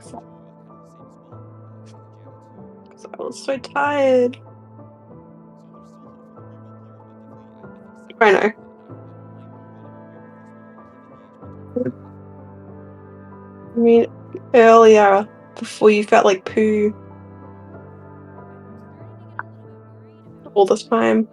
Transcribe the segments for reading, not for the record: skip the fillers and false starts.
'Cause I was so tired. I know. I mean, earlier, before you felt like poo all the time.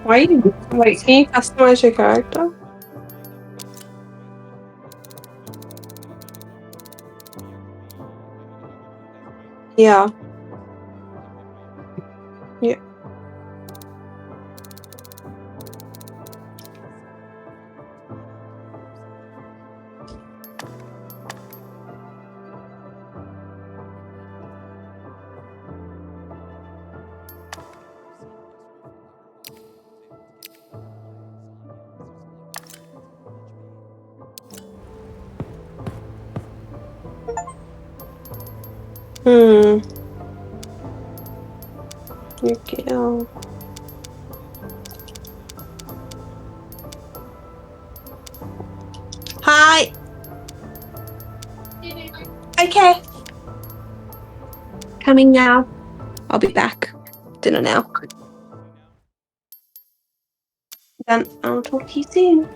Why you wait, can you customize your character? Yeah. Yeah. Hmm. Yukio. Hi. Okay. Coming now. I'll be back. Dinner now. Then I'll talk to you soon.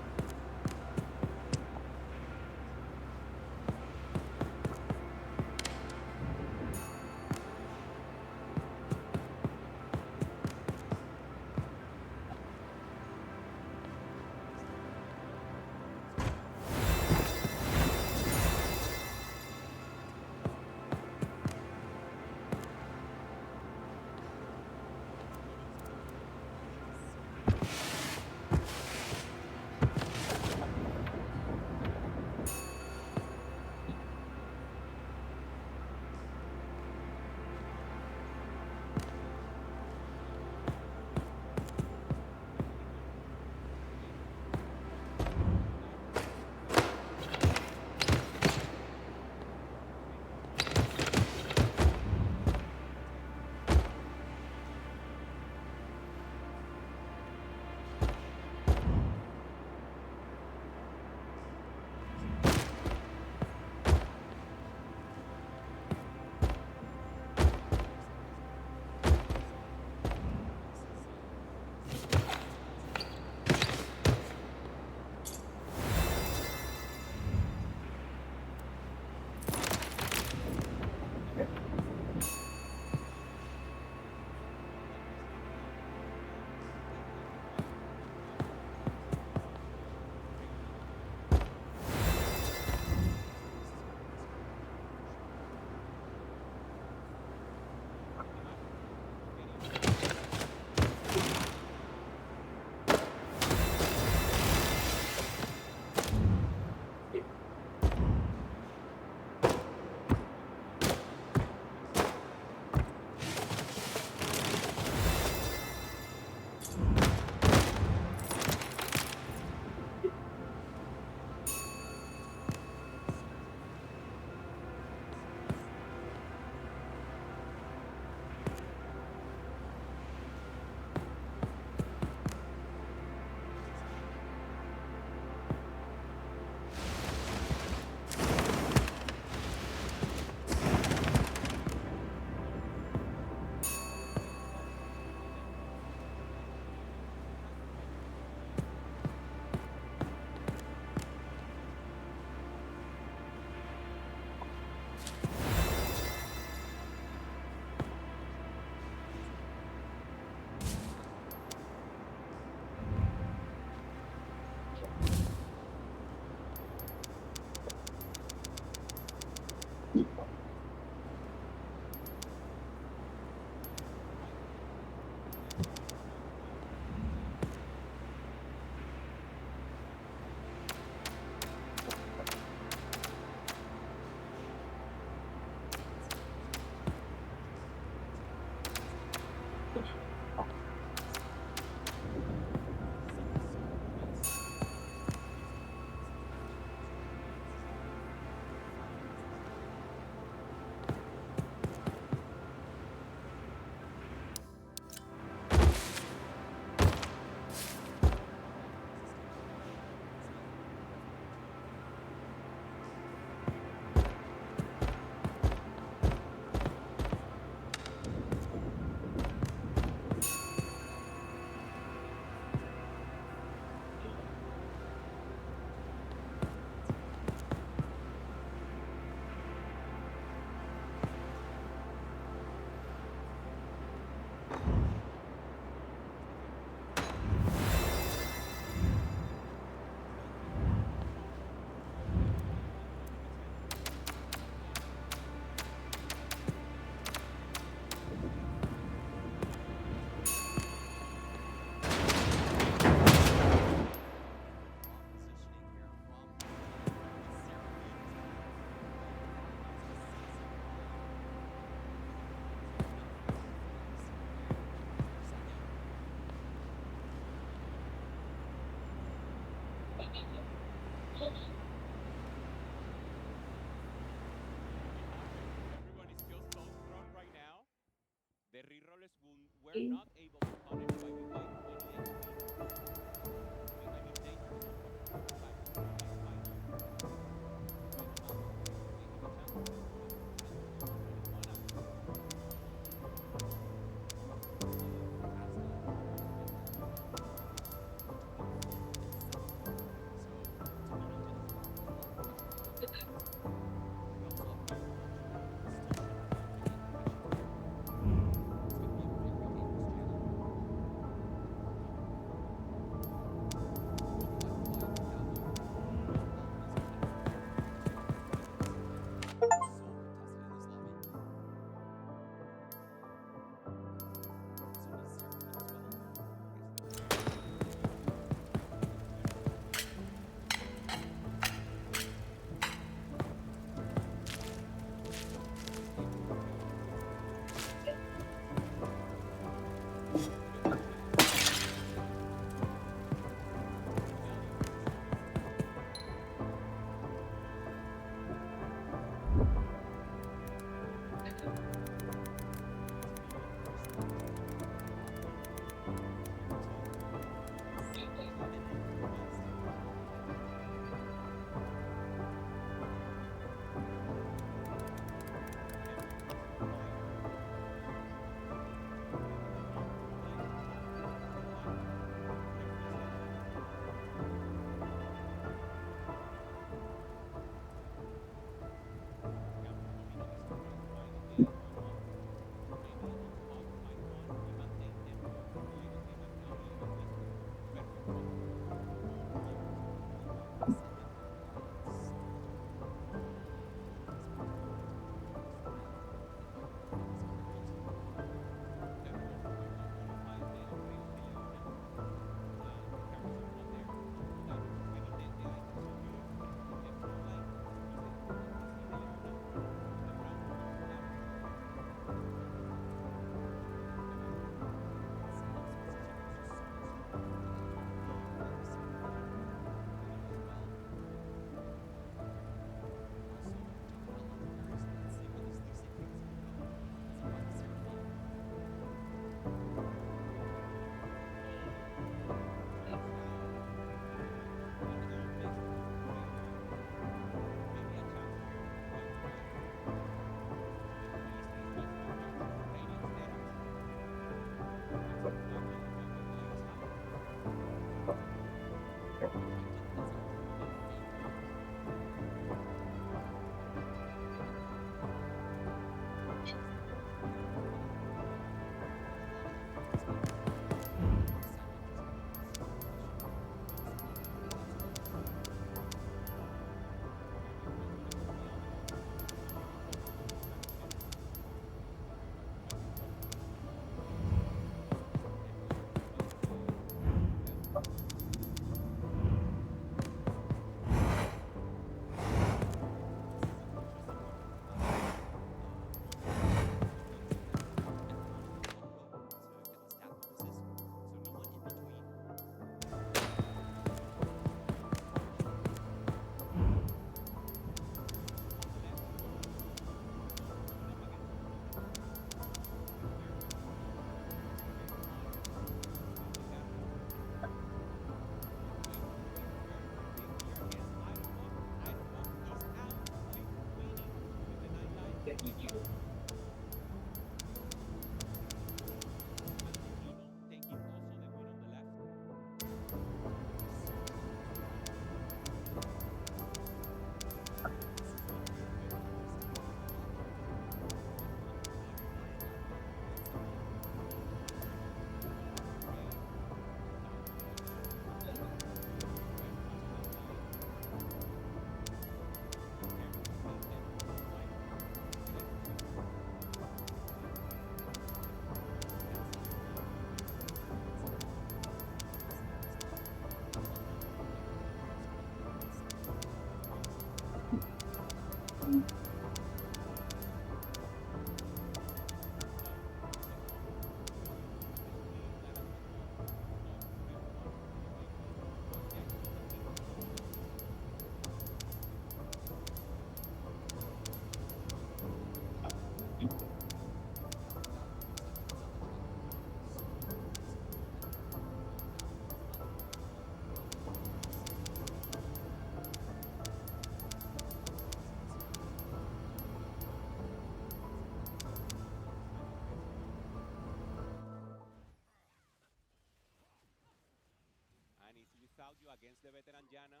the veteran Janna.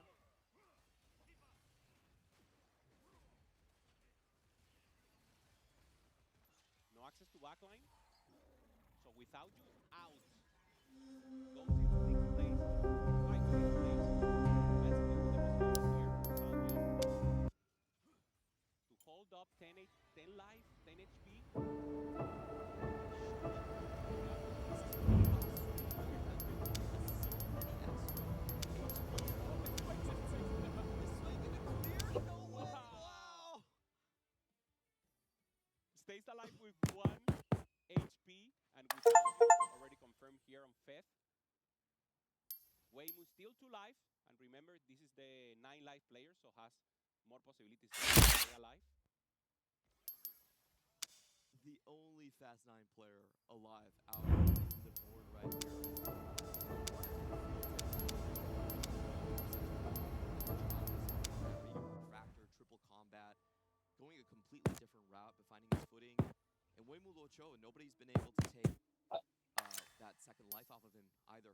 No access to backline. So without you out, goes into sixth place, fight fifth place. Let's deal with the position here. Sanjo to hold up 10 life, 10 HP. Wow! Stays alive with 1 HP, and with Sanjo already confirmed here on 5th. Weimu still 2 life, and remember this is the 9 life player, so has more possibilities to stay alive. The only Fast 9 player alive out in the board right here. Refractor, triple combat, going a completely different route, but finding his footing. And Weimu Luoqiu, nobody's been able to take that second life off of him either.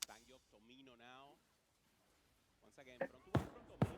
Sangyok, Tomino now. Once again, front to back from Tomino.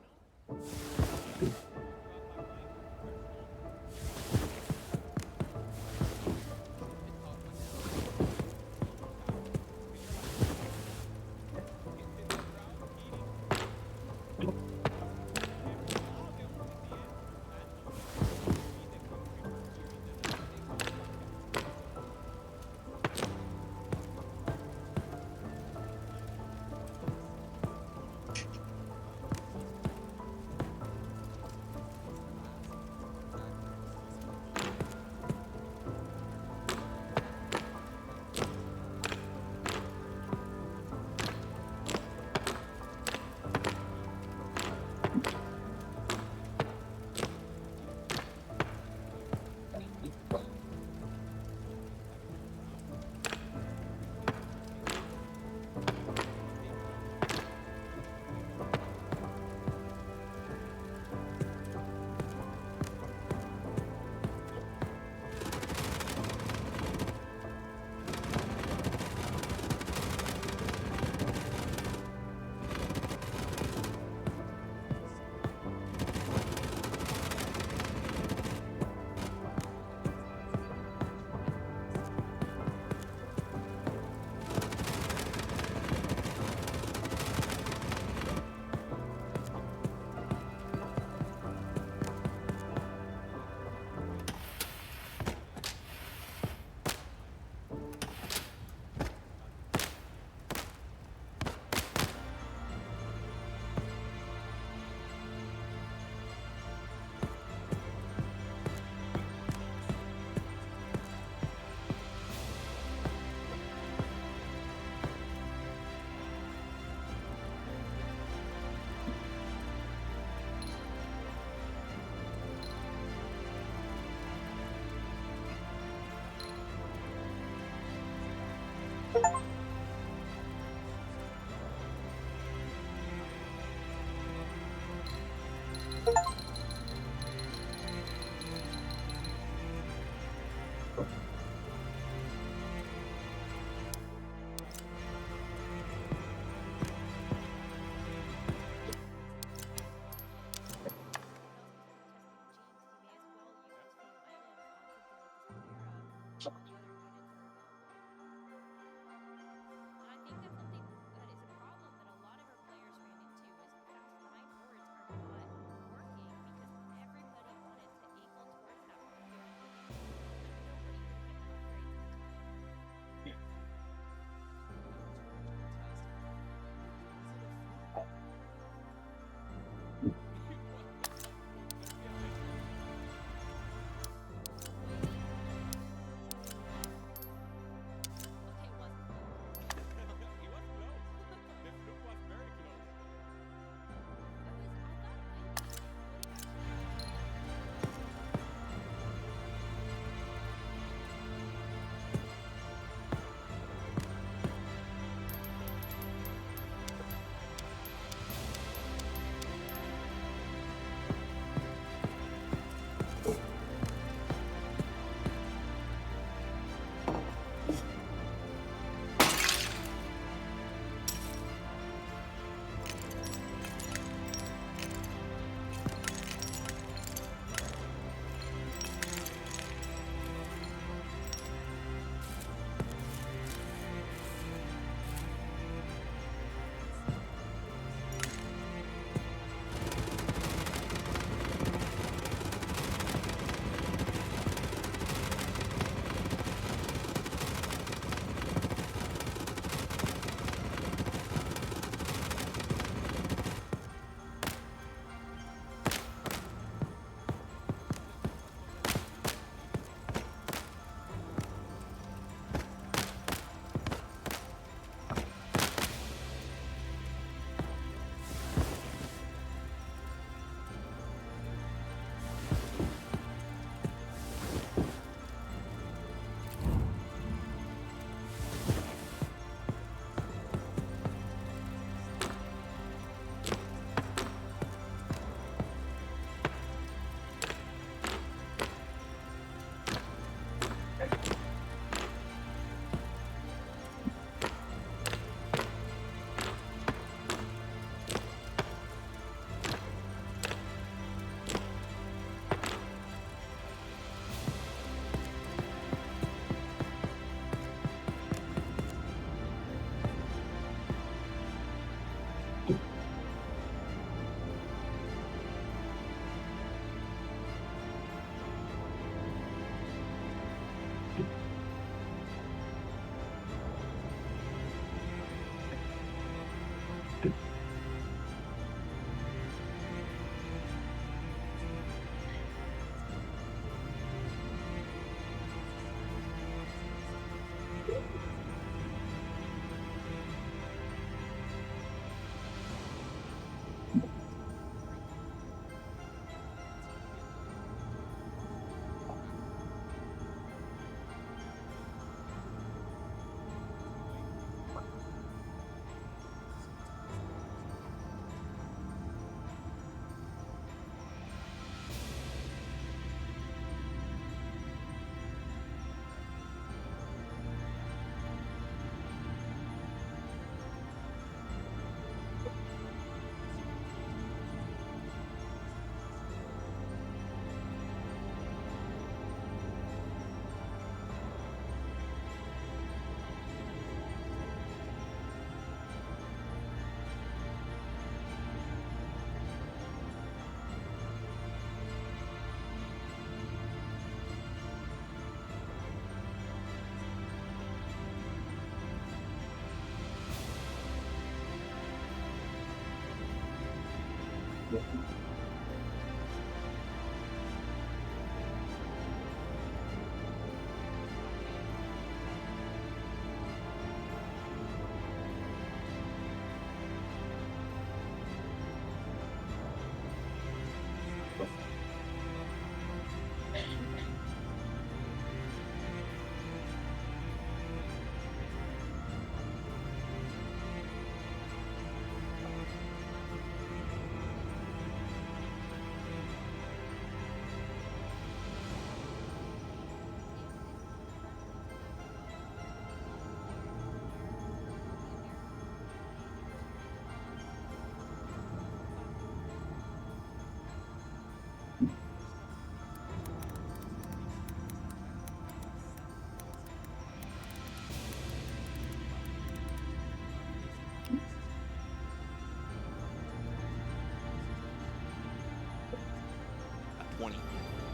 20.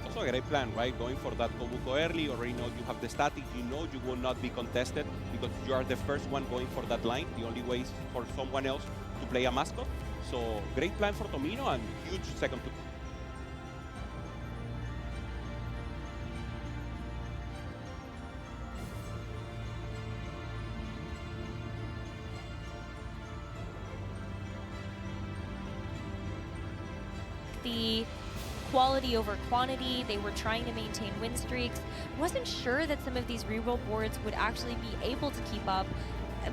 Also a great plan, right? Going for that Kobuko early, already know you have the static, you know you will not be contested because you are the first one going for that line. The only way is for someone else to play a mascot. So great plan for Tomino and huge second to the quality over quantity. They were trying to maintain win streaks. Wasn't sure that some of these reroll boards would actually be able to keep up,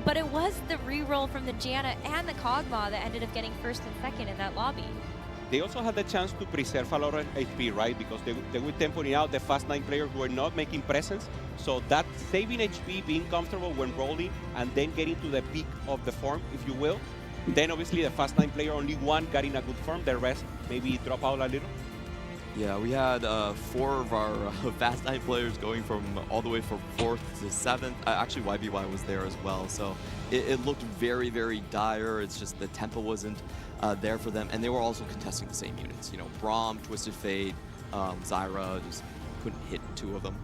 but it was the reroll from the Janna and the Kog'Maw that ended up getting first and second in that lobby. They also had the chance to preserve a lot of HP, right? Because they were tempoing out the Fast 9 players who were not making presence. So that saving HP, being comfortable when rolling, and then getting to the peak of the form, if you will. Then obviously the Fast 9 player, only one got in a good form. The rest maybe drop out a little. Yeah, we had 4 of our Fast 9 players going from all the way from 4th to 7th. Actually, YBY was there as well. So it looked very, very dire. It's just the tempo wasn't there for them. And they were also contesting the same units. You know, Braum, Twisted Fate, Zyra, just couldn't hit 2 of them.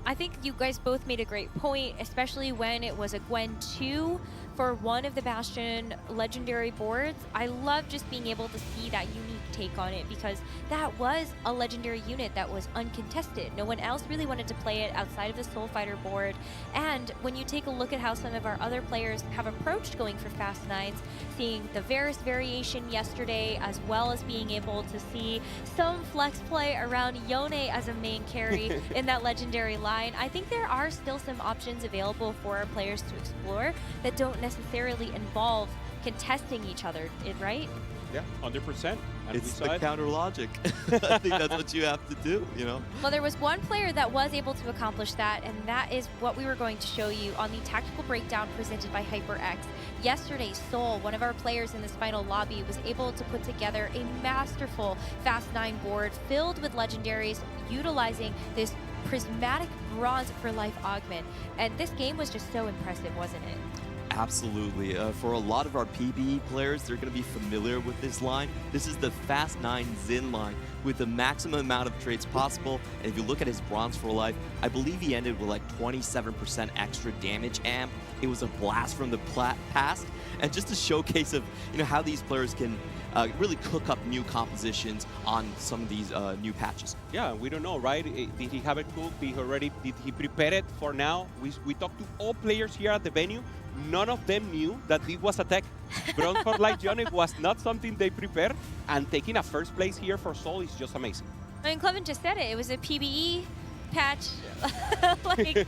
I think you guys both made a great point, especially when it was a Gwen 2 for one of the Bastion legendary boards. I love just being able to see that unique take on it because that was a legendary unit that was uncontested. No one else really wanted to play it outside of the Soul Fighter board. And when you take a look at how some of our other players have approached going for Fast 9s, seeing the Varus variation yesterday, as well as being able to see some flex play around Yone as a main carry in that legendary line, I think there are still some options available for our players to explore that don't necessarily involve contesting each other, right? Yeah, 100%. And It's the counter logic. I think that's what you have to do, you know? Well, there was one player that was able to accomplish that, and that is what we were going to show you on the tactical breakdown presented by HyperX. Yesterday, Soul, one of our players in this final lobby, was able to put together a masterful Fast 9 board filled with legendaries, utilizing this prismatic bronze for life augment. And this game was just so impressive, wasn't it? Absolutely. For a lot of our PBE players, they're going to be familiar with this line. This is the Fast 9 Xin line with the maximum amount of traits possible. And if you look at his Bronze for Life, I believe he ended with like 27% extra damage amp. It was a blast from the past. And just a showcase of how these players can really cook up new compositions on some of these new patches. Yeah, we don't know, right? Did he have it cooked? Did he prepare it for now? We talked to all players here at the venue. None of them knew that it was a tech. Bronze for Life Yone was not something they prepared, and taking a first place here for Soul is just amazing. I mean, Clevin just said it. It was a PBE patch, like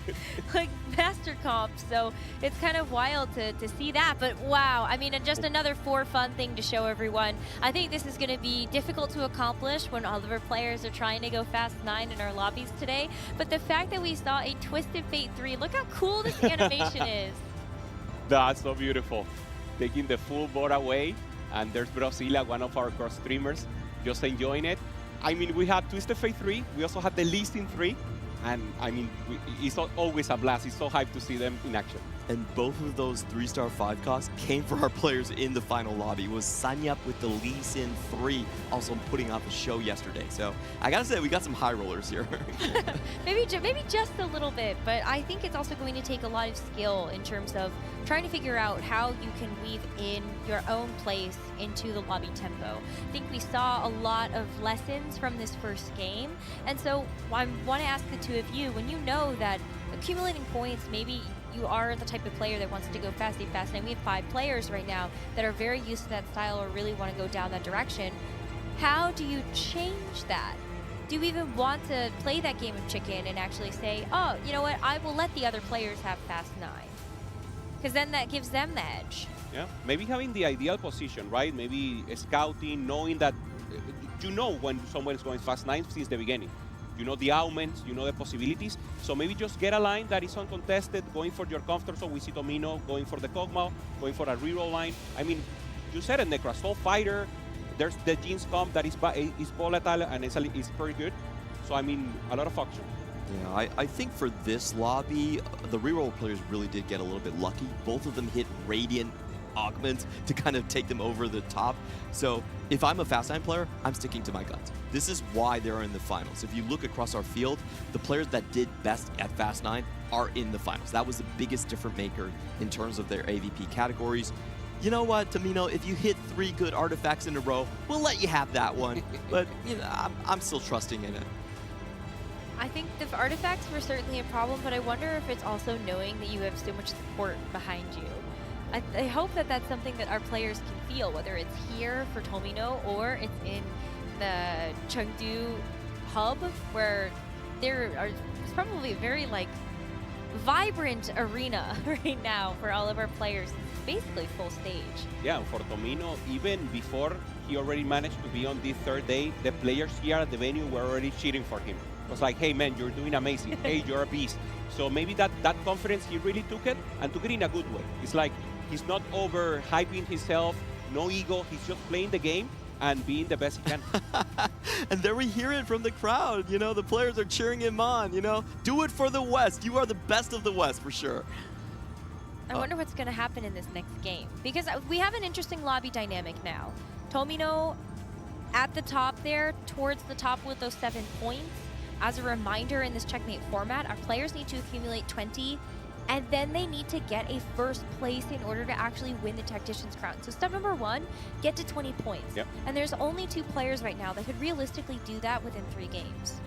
Master Comp. So it's kind of wild to see that. But wow, I mean, just another fun thing to show everyone. I think this is going to be difficult to accomplish when all of our players are trying to go Fast 9 in our lobbies today. But the fact that we saw a Twisted Fate 3, look how cool this animation is. That's so beautiful. Taking the full board away, and there's Brosila, one of our core streamers, just enjoying it. I mean, we had Twisted Fate 3, we also had the Listing 3, and I mean, it's always a blast. It's so hyped to see them in action. And both of those 3-star 5 costs came for our players in the final lobby. It was signing up with the Lee Sin 3, also putting off a show yesterday. So I gotta say, we got some high rollers here. maybe just a little bit, but I think it's also going to take a lot of skill in terms of trying to figure out how you can weave in your own place into the lobby tempo. I think we saw a lot of lessons from this first game, and so I want to ask the two of you, when you know that accumulating points, maybe you are the type of player that wants to go fast, and we have 5 players right now that are very used to that style or really want to go down that direction. How do you change that? Do you even want to play that game of chicken and actually say, oh, you know what, I will let the other players have Fast 9? Because then that gives them the edge. Yeah, maybe having the ideal position, right? Maybe scouting, knowing that you know when someone is going Fast 9 since the beginning. You know the augments, you know the possibilities. So maybe just get a line that is uncontested, going for your comfort. So we see Tomino going for the Kog'Maw, going for a reroll line. I mean, you said it, Necra, Soul Fighter. There's the Jinx comp that is volatile and it's pretty good. So I mean, a lot of options. Yeah, I think for this lobby, the reroll players really did get a little bit lucky. Both of them hit Radiant augments to kind of take them over the top. So if I'm a Fast 9 player, I'm sticking to my guns. This is why they're in the finals. If you look across our field, the players that did best at Fast 9 are in the finals. That was the biggest difference maker in terms of their AVP categories. You know what, Tamino, if you hit 3 good artifacts in a row, we'll let you have that one. But you know, I'm still trusting in it. I think the artifacts were certainly a problem, but I wonder if it's also knowing that you have so much support behind you. I hope that that's something that our players can feel, whether it's here for Tomino or it's in the Chengdu hub, where it's probably a very like vibrant arena right now for all of our players. It's basically full stage. Yeah, for Tomino, even before he already managed to be on this third day, the players here at the venue were already cheering for him. It was like, hey man, you're doing amazing. Hey, you're a beast. So maybe that confidence, he really took it and took it in a good way. It's like he's not over hyping himself, no ego. He's just playing the game and being the best he can. And there we hear it from the crowd. You know, the players are cheering him on. You know, do it for the West. You are the best of the West for sure. I wonder what's going to happen in this next game, because we have an interesting lobby dynamic now. Tomino at the top there, towards the top with those 7 points. As a reminder, in this checkmate format, our players need to accumulate 20, and then they need to get a first place in order to actually win the Tactician's Crown. So step number 1, get to 20 points. Yep. And there's only 2 players right now that could realistically do that within 3 games.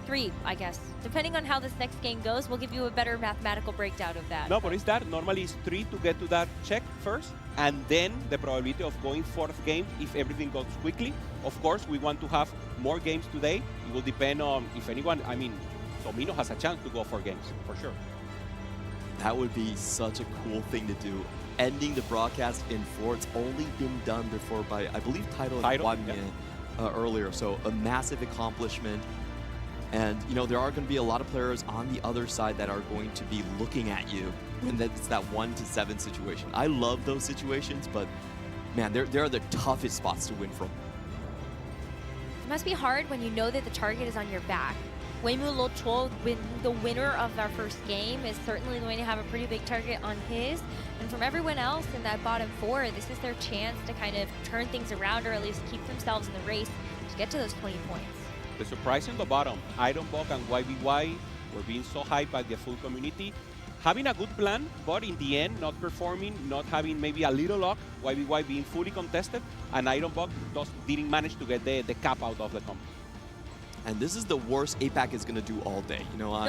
3, I guess. Depending on how this next game goes, we'll give you a better mathematical breakdown of that. No, but it's that. Normally it's 3 to get to that check first, and then the probability of going 4th game if everything goes quickly. Of course, we want to have more games today. It will depend on if anyone, I mean, Tomino has a chance to go 4 games, for sure. That would be such a cool thing to do. Ending the broadcast in 4. It's only been done before by, I believe, Tidal and Guadagnan earlier. So a massive accomplishment. And, you know, there are going to be a lot of players on the other side that are going to be looking at you when it's that 1 to 7 situation. I love those situations, but, man, they're the toughest spots to win from. It must be hard when you know that the target is on your back. Weimu Luochuo, the winner of our first game, is certainly going to have a pretty big target on his. And from everyone else in that bottom 4, this is their chance to kind of turn things around, or at least keep themselves in the race to get to those 20 points. The surprise in the bottom, Ironbog and YBY were being so hyped by the full community. Having a good plan, but in the end, not performing, not having maybe a little luck, YBY being fully contested, and Ironbog didn't manage to get the cap out of the comp. And this is the worst APAC is going to do all day. You know, I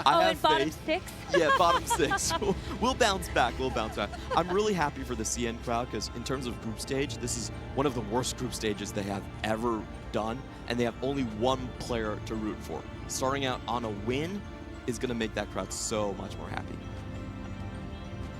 and have bottom faith. 6? Yeah, bottom 6. We'll bounce back. We'll bounce back. I'm really happy for the CN crowd because in terms of group stage, this is one of the worst group stages they have ever done, and they have only 1 player to root for. Starting out on a win is going to make that crowd so much more happy.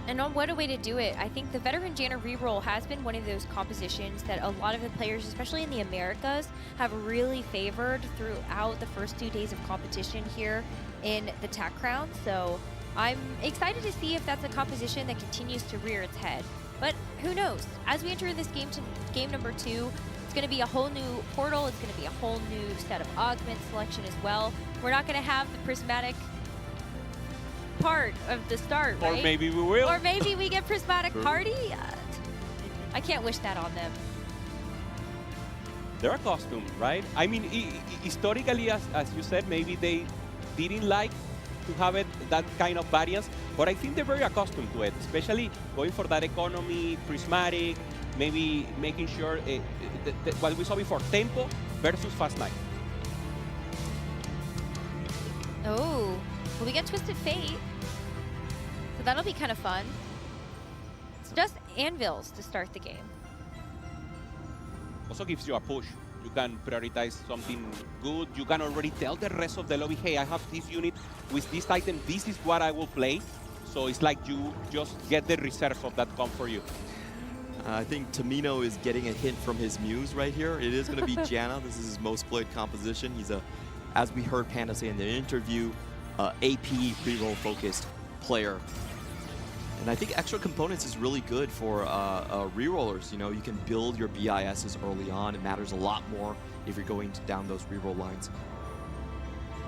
And what a way to do it. I think the Veteran Janna reroll has been one of those compositions that a lot of the players, especially in the Americas, have really favored throughout the first 2 days of competition here in the TAC Crown. So I'm excited to see if that's a composition that continues to rear its head. But who knows? As we enter this game number 2, it's going to be a whole new portal. It's going to be a whole new set of augment selection as well. We're not going to have the prismatic part of the start, right? Or maybe we will. Or maybe we get prismatic party. I can't wish that on them. They're accustomed, right? I mean, historically, as you said, maybe they didn't like to have it that kind of variance, but I think they're very accustomed to it, especially going for that economy, prismatic, maybe making sure what we saw before, tempo versus fast 9. Oh, well, we get Twisted Fate, so that'll be kind of fun. It's just anvils to start the game. Also gives you a push. You can prioritize something good. You can already tell the rest of the lobby, hey, I have this unit with this item. This is what I will play. So it's like you just get the reserve of that comp for you. I think Tamino is getting a hint from his muse right here. It is going to be Janna. This is his most played composition. He's a, as we heard Panda say in the interview, AP reroll focused player. And I think extra components is really good for rerollers. You know, you can build your BISs early on. It matters a lot more if you're going down those reroll lines.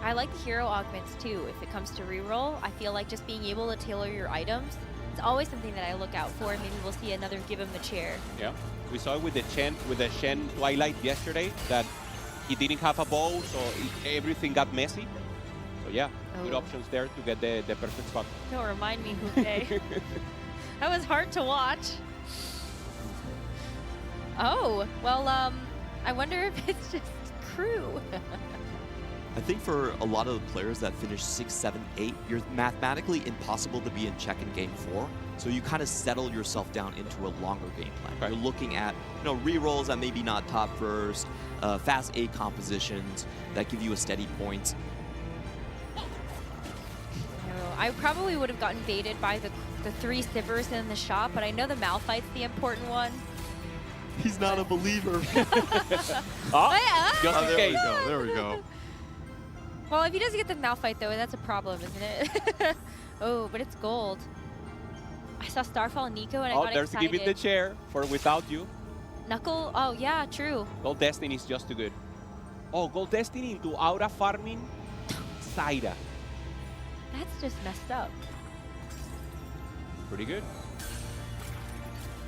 I like the hero augments too. If it comes to reroll, I feel like just being able to tailor your items It's always something that I look out for. Maybe we'll see another give him the chair. Yeah, we saw it with the Shen Twilight yesterday that he didn't have a bow, so everything got messy. So yeah, good Oh. options there to get the perfect spot. Don't remind me, Huke. That was hard to watch. Oh, well, I wonder if it's just crew. I think for a lot of the players that finish 6, 7, 8, you're mathematically impossible to be in check in game 4. So you kind of settle yourself down into a longer game plan. Right. You're looking at, rerolls that maybe not top first, fast 8 compositions that give you a steady point. I probably would have gotten baited by the 3 Sivers in the shop, but I know the Malphite's the important one. He's not a believer. Oh, yeah. just in There we case. go. There we go. Well, if he doesn't get the Malphite, though, that's a problem, isn't it? Oh, but it's gold. I saw Starfall Nico, and I Oh, got there's excited. giving the chair for Without You. Knuckle? Oh, yeah, true. Gold Destiny is just too good. Oh, Gold Destiny into Aura farming Zaira. That's just messed up. Pretty good.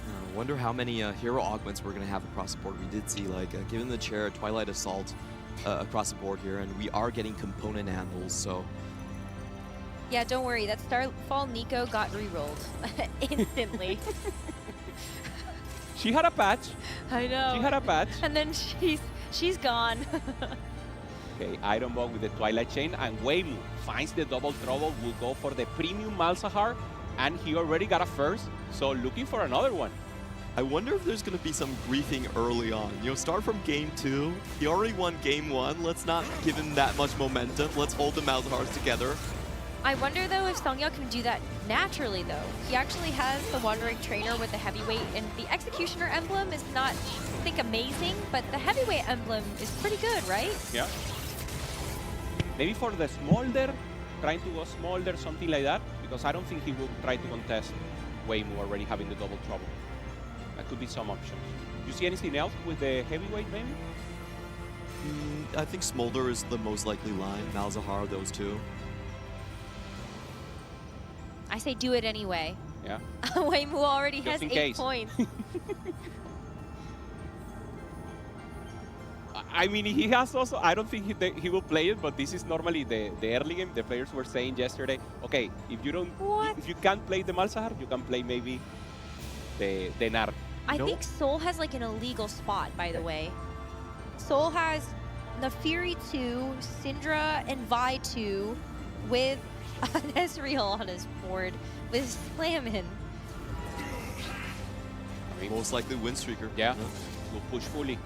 I wonder how many hero augments we're going to have across the board. We did see, given the chair, Twilight Assault across the board here, and we are getting component handles, so... Yeah, don't worry. That Starfall Nico got re-rolled instantly. She had a patch. I know. She had a patch. And then she's gone. Okay, Ironbog with the Twilight Chain, and Weimu finds the double trouble, will go for the premium Malzahar, and he already got a first, so looking for another one. I wonder if there's going to be some griefing early on. Start from game 2. He already won game 1. Let's not give him that much momentum. Let's hold the Malzahars together. I wonder, though, if Seongyeo can do that naturally, though. He actually has the Wandering Trainer with the Heavyweight, and the Executioner emblem is not, I think, amazing, but the Heavyweight emblem is pretty good, right? Yeah. Maybe for the Smolder, trying to go Smolder, something like that, because I don't think he will try to contest Weimu already having the double trouble. That could be some options. You see anything else with the Heavyweight, maybe? I think Smolder is the most likely line. Malzahar, those two. I say do it anyway. Yeah. Weimu already Just has in 8 case. points. I mean, he has also, I don't think he will play it, but this is normally the early game. The players were saying yesterday, okay, if you don't, What? if you can't play the Malzahar, you can play maybe the Nar. I Nope. think Soul has like an illegal spot, by the way. Soul has Naafiri 2, Syndra, and Vi 2 with an Ezreal on his board with Slammin. I mean, Most likely win streaker. Yeah. will push fully.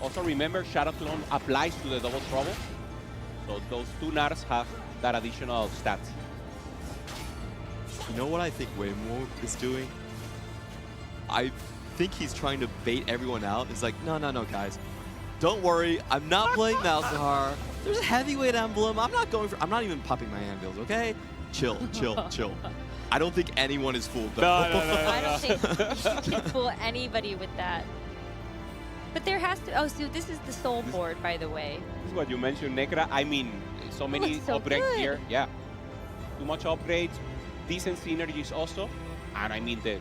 Also remember, Shadow Clone applies to the double trouble. So those 2 Nars have that additional stats. You know what I think Weimu is doing? I think he's trying to bait everyone out. It's like, no, guys. Don't worry, I'm not playing Malzahar. There's a heavyweight emblem. I'm not even popping my anvils, okay? Chill. I don't think anyone is fooled though. I don't think you can fool anybody with that. But there has to, oh, so this is the Soul board, by the way. This is what you mentioned, Necra. I mean, so many looks so upgrades good. here. Yeah. Too much upgrades, decent synergies also. And I mean the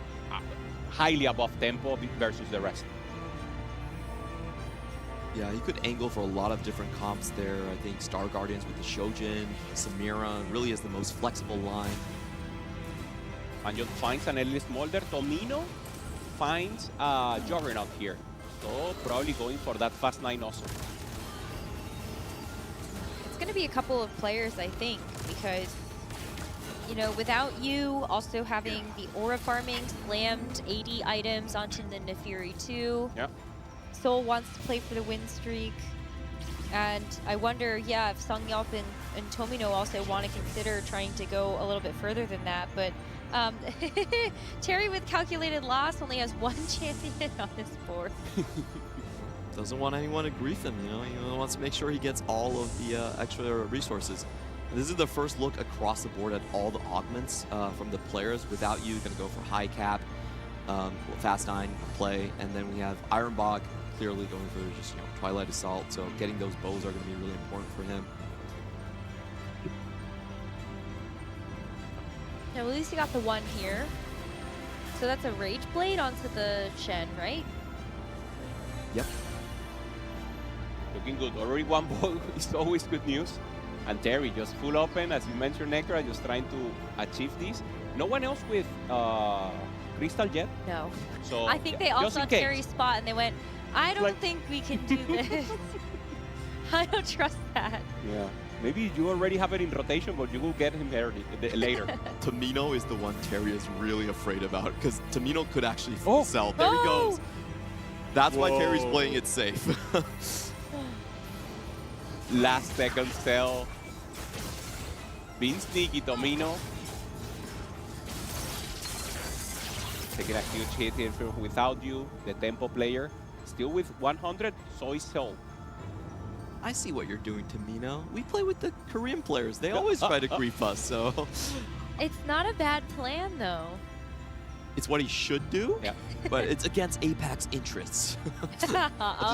highly above tempo versus the rest. Yeah, he could angle for a lot of different comps there. I think Star Guardians with the Shojin, Samira really is the most flexible line. And just finds an early Smolder. Tomino finds Juggernaut here. So probably going for that fast 9 also. It's going to be a couple of players, I think, because, you know, without you also having the aura farming, slammed 80 items onto the Naafiri 2. Yeah. Soul wants to play for the win streak. And I wonder, yeah, if Seongyeo and Tomino also want to consider trying to go a little bit further than that. But Terry with calculated loss only has 1 champion on his board. Doesn't want anyone to grief him, you know? He wants to make sure he gets all of the extra resources. And this is the first look across the board at all the augments from the players. Without you, gonna go for high cap, fast 9 play, and then we have Ironbog clearly going for just, you know, Twilight Assault. So getting those bows are gonna be really important for him. Now, at least he got the one here. So that's a Rage Blade onto the Shen, right? Yep. Looking good. Already one ball is always good news. And Terry just full open, as you mentioned, Necra, just trying to achieve this. No one else with Crystal yet. No. So I think yeah, they all just in saw case. Terry's spot and they went, I don't Like- think we can do this. I don't trust that. Yeah. Maybe you already have it in rotation, but you will get him later. Tamino is the one Terry is really afraid about because Tamino could actually Oh. sell. There he goes. That's why Terry's Whoa. playing it safe. Last second sell. Being sneaky, Tomino. Taking a huge hit here from Without You, the tempo player. Still with 100, so is sold. I see what you're doing, Tamino. We play with the Korean players. They always try to grief us, so It's not a bad plan, though. it's what he should do, Yeah. but it's against Apex interests. just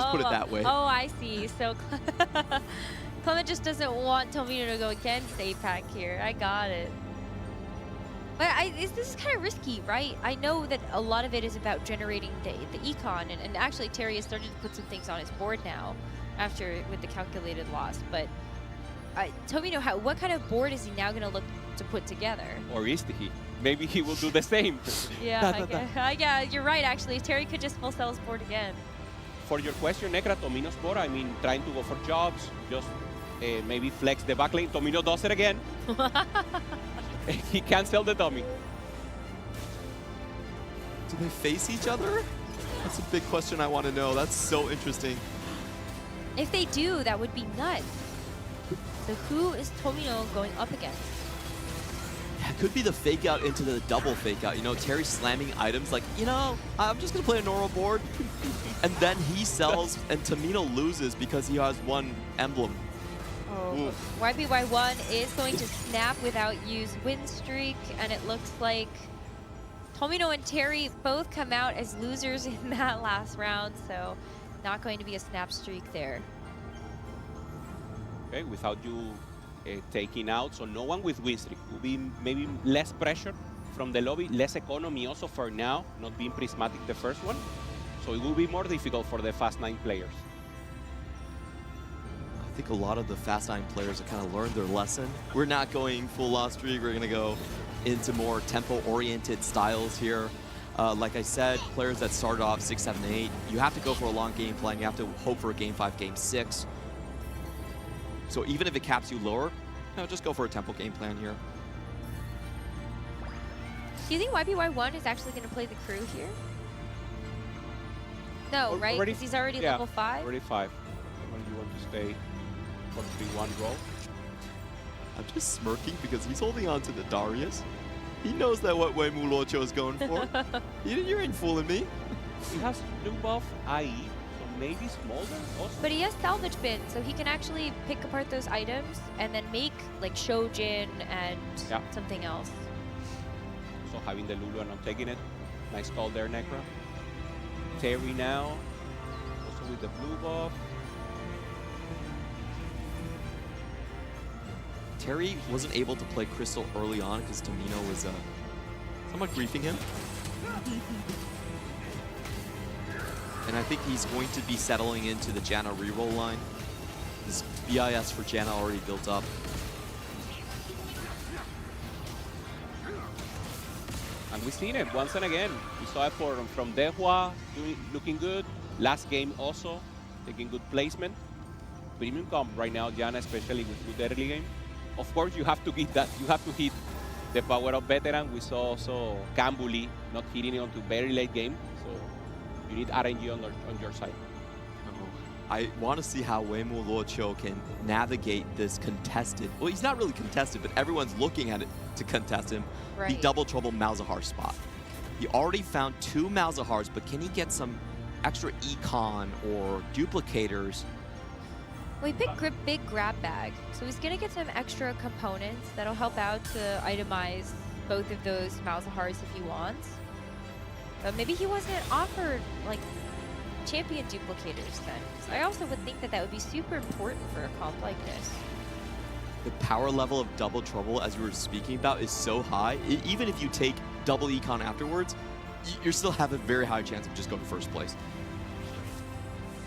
put it that way. Oh, I see. So Clement just doesn't want Tomino to go against APAC here. I got it. But this is kind of risky, right? I know that a lot of it is about generating the econ, and actually Terry has started to put some things on his board now after with the calculated loss. But Tomino, what kind of board is he now going to look to put together? Or is he? Maybe he will do the same. Yeah, yeah, you're right, actually. Terry could just full sell his board again. For your question, Necra, Tomino's board, I mean, trying to go for jobs, just maybe flex the backlane. Tomino does it again. He can't sell the dummy. Do they face each other? That's a big question I want to know. That's so interesting. If they do, that would be nuts. So who is Tomino going up against? It could be the fake out into the double fake out. You know, Terry slamming items like, you know, I'm just going to play a normal board. And then he sells and Tamino loses because he has one emblem. Oh. YBY1 is going to snap without use win streak, and it looks like Tomino and Terry both come out as losers in that last round, so not going to be a snap streak there. Okay, without you taking out, so no one with win streak. Will be maybe less pressure from the lobby, less economy also for now, not being prismatic the first one. So it will be more difficult for the Fast 9 players. I think a lot of the Fast 9 players have kind of learned their lesson. We're not going full loss streak. We're going to go into more tempo-oriented styles here. Like I said, players that started off 6, 7, 8, you have to go for a long game plan. You have to hope for a game 5, game 6. So even if it caps you lower, just go for a tempo game plan here. Do you think YBY1 is actually going to play the crew here? No, right? Already- Because he's already yeah, level 5? Already 5. When you want to stay for 3-1 roll. I'm just smirking because he's holding on to the Darius. He knows that what way Mulocho is going for. You ain't fooling me. He has blue buff IE, so maybe Smolder also. But he has salvage bin, so he can actually pick apart those items and then make like Shojin and Yeah. something else. So having the Lulu and not taking it. Nice call there, Necra. Terry now, also with the blue buff. Terry wasn't able to play Crystal early on because Tamino was somewhat griefing him. And I think he's going to be settling into the Janna reroll line. His BIS for Janna already built up. And we've seen it once and again. We saw it from Dehua, looking good. Last game also, taking good placement. Premium comp right now, Janna, especially with good early game. Of course, you have to get that. You have to hit the power of veteran. We saw also Kambuli not hitting it onto very late game. So you need RNG on your side. I want to see how Wemu Luoqiu can navigate this contested. Well, he's not really contested, but everyone's looking at it to contest him. The Right. double trouble Malzahar spot. He already found 2 Malzahars, but can he get some extra econ or duplicators? Well, he picked big grab bag, so he's gonna get some extra components that'll help out to itemize both of those Malzahars if he wants. But maybe he wasn't offered like champion duplicators then. So I also would think that that would be super important for a comp like this. the power level of Double Trouble, as you were speaking about, is so high. Even if you take double econ afterwards, you still have a very high chance of just going to first place.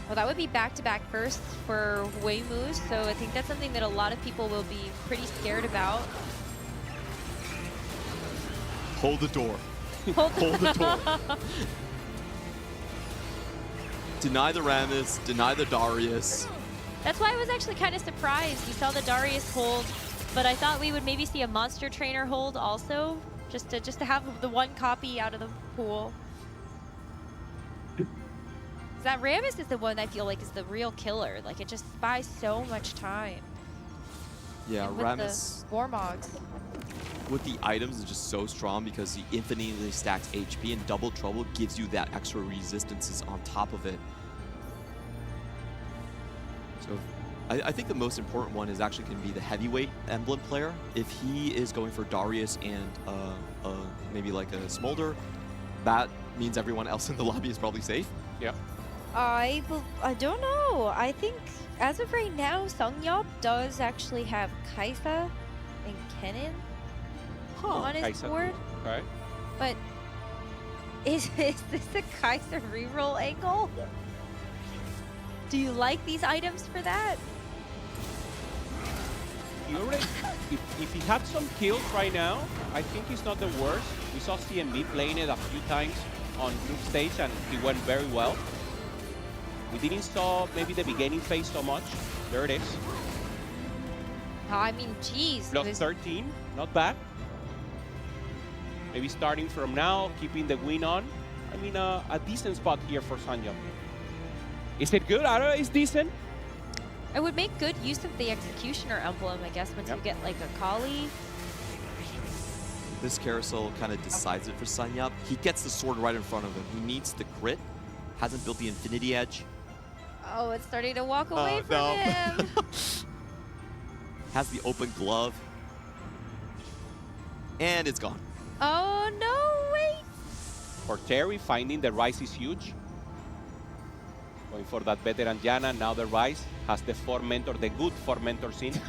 Well, that would be back-to-back firsts for Waymoose, so I think that's something that a lot of people will be pretty scared about. Hold the door. Hold the door. Deny the Rammus, deny the Darius. That's why I was actually kind of surprised. We saw the Darius hold, but I thought we would maybe see a Monster Trainer hold also, just to have the one copy out of the pool. That Rammus is the one I feel like is the real killer. Like, it just buys so much time. Yeah, and with Rammus the Warmogs. with the items is just so strong because he infinitely stacks HP, and Double Trouble gives you that extra resistances on top of it. So I think the most important one is actually going to be the heavyweight emblem player. If he is going for Darius and maybe like a Smolder, that means everyone else in the lobby is probably safe. Yeah. I don't know. I think as of right now, Sungyup does actually have Kaisa and Kennen on his Kaisa. board. Okay. But is this a Kaiser reroll angle? Do you like these items for that? He already, if he had some kills right now, I think he's not the worst. We saw CMB playing it a few times on group stage and he went very well. We didn't saw maybe the beginning phase so much. There it is. I mean, geez. Plus this- 13, not bad. Maybe starting from now, keeping the win on. I mean, a decent spot here for Sanjay. Is it good? I don't know, it's decent. It would make good use of the Executioner emblem, I guess, once Yep. you get like a Kali. This carousel kind of decides it for Sanyap. He gets the sword right in front of him. He needs the crit. Hasn't built the Infinity Edge. Oh, it's starting to walk away from no. him. Has the open glove. And it's gone. Oh, no, wait. For Terry, finding the Rise is huge. Going for that veteran Janna, now the Rise has the four mentor, the good four mentor scene.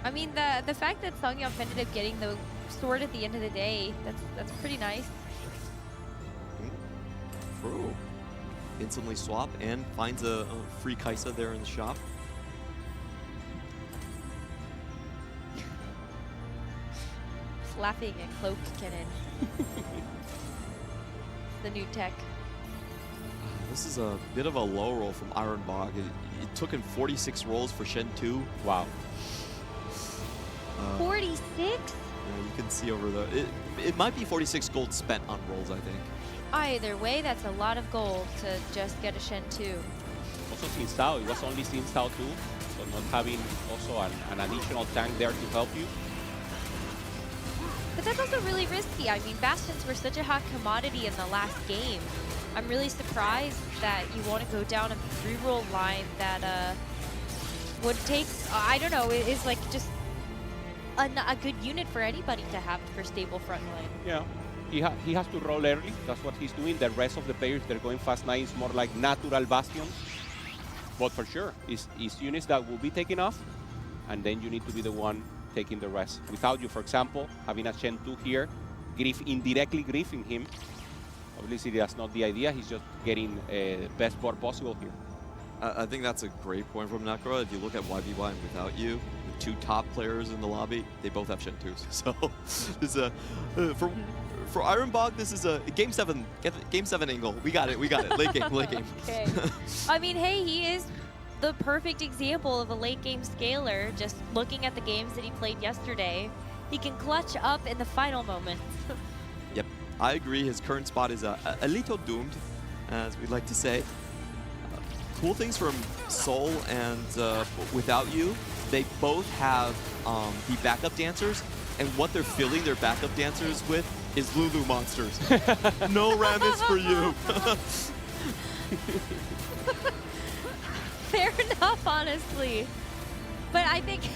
I mean, the fact that Songyup ended up getting the sword at the end of the day, that's pretty nice. True. Instantly swap and finds a free Kaisa there in the shop. Laughing at Cloak Kennen. The new tech. This is a bit of a low roll from Ironbog. It took him 46 rolls for Shen 2. Wow. 46? Yeah, you can see over the... It might be 46 gold spent on rolls, I think. Either way, that's a lot of gold to just get a Shen 2. Also Xin Sao, it was only Xin Sao 2, so not having also an additional tank there to help you. But that's also really risky. I mean, Bastions were such a hot commodity in the last game. I'm really surprised that you want to go down a reroll line that would take, I don't know, it is like just a good unit for anybody to have for stable front line. Yeah, he has to roll early. That's what he's doing. The rest of the players, they're going fast 9. It's more like natural bastions. But for sure, it's units that will be taken off, and then you need to be the one taking the rest. Without you, for example, having a Shen 2 here, indirectly griefing him. Obviously, that's not the idea. He's just getting the best board possible here. I think that's a great point from Necro. If you look at YBY and Without You, the two top players in the lobby, they both have Shen 2s. So this is a for Ironbog, this is a game 7 angle. We got it. Late game. Okay. I mean, hey, he is the perfect example of a late game scaler. Just looking at the games that he played yesterday, he can clutch up in the final moments. Yep, I agree. His current spot is a little doomed, as we like to say. Cool things from Soul and Without You, they both have the backup dancers, and what they're filling their backup dancers with is Lulu monsters. No Rammus for you. Fair enough, honestly. But I think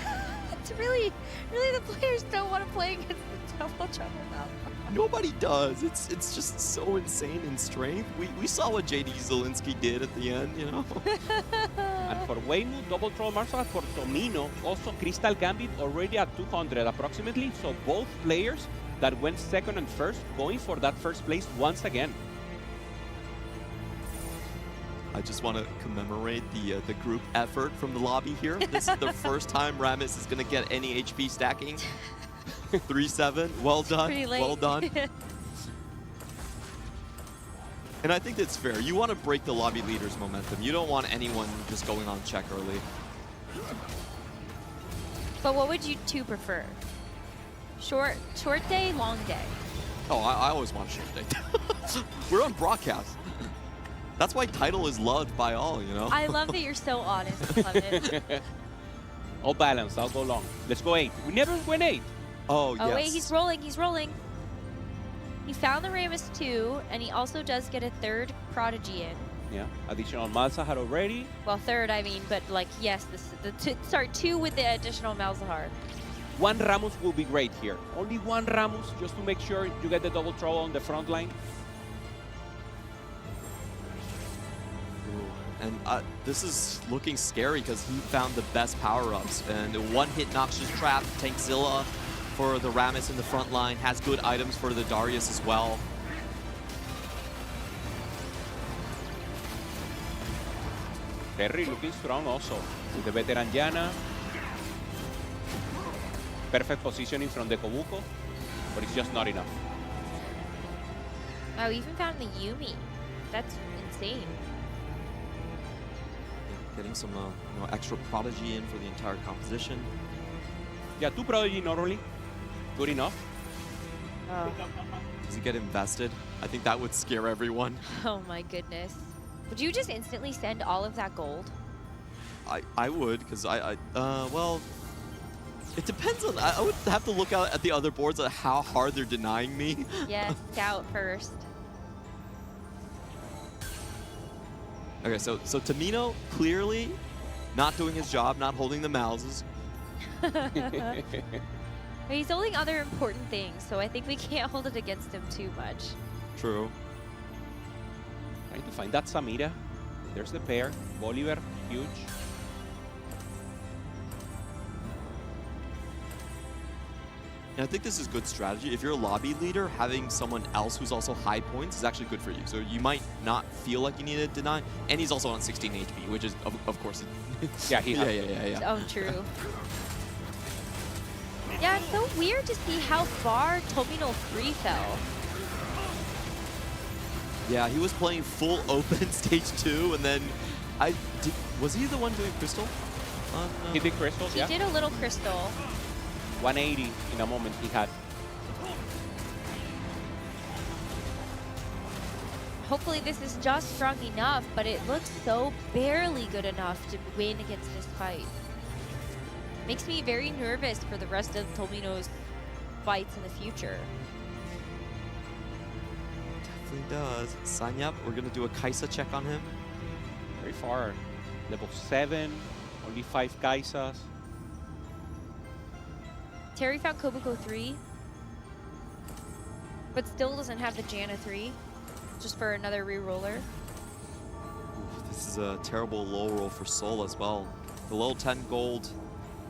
it's really the players don't want to play against the Double Trouble now. Nobody does. It's just so insane in strength. We saw what JD Zielinski did at the end, you know? And for Waymu, double troll martial art. For Tomino, also Crystal Gambit already at 200 approximately. So both players that went second and first going for that first place once again. I just want to commemorate the group effort from the lobby here. This is the first time Rammus is going to get any HP stacking. 3-7. Well done. Pretty late. Well done. And I think that's fair. You want to break the lobby leader's momentum. You don't want anyone just going on check early. But what would you two prefer? Short day, long day? Oh, I always want a short day. We're on broadcast. That's why title is loved by all, you know? I love that you're so honest. Love it. All balanced. I'll go long. Let's go 8. We never went 8. Oh, yes. Oh wait, he's rolling, he's rolling. He found the Rammus 2, and he also does get a third Prodigy in. Yeah. Additional Malzahar already. Well, third, I mean, but like, yes, sorry, 2 with the additional Malzahar. One Rammus will be great here. Only one Rammus just to make sure you get the double troll on the front line. And this is looking scary because he found the best power-ups. And a one-hit Noxious Trap, Tankzilla for the Rammus in the front line, has good items for the Darius as well. Terry looking strong also with the veteran Yana. Perfect positioning from the Kobuko, but it's just not enough. Oh, we even found the Yuumi. That's insane. Getting some extra Prodigy in for the entire composition. Yeah, 2 Prodigy normally. Good enough. Oh. Does he get invested? I think that would scare everyone. Oh my goodness. Would you just instantly send all of that gold? I would, because well, it depends on, I would have to look out at the other boards at how hard they're denying me. Yes, scout first. Okay, so Tomino clearly not doing his job, not holding the mouses. He's holding other important things, so I think we can't hold it against him too much. True. Trying to find that Samira. There's the pair. Bolivar, huge. And I think this is good strategy. If you're a lobby leader, having someone else who's also high points is actually good for you. So you might not feel like you need to deny. And he's also on 16 HP, which is, of course, Yeah, he has yeah. Oh, true. Yeah, it's so weird to see how far Tomino 3 fell. Yeah, he was playing full open stage 2, and then was he the one doing Crystal? He did crystals, He yeah. did a little crystal. 180 in a moment he had. Hopefully this is just strong enough, but it looks so barely good enough to win against this fight. Makes me very nervous for the rest of Tomino's fights in the future. Definitely does. Sign up. We're gonna do a Kaisa check on him. Very far. Level 7, only 5 Kaisas. Terry found Kobuko 3, but still doesn't have the Janna 3, just for another re-roller. Oof, this is a terrible low roll for Soul as well. The low 10 gold.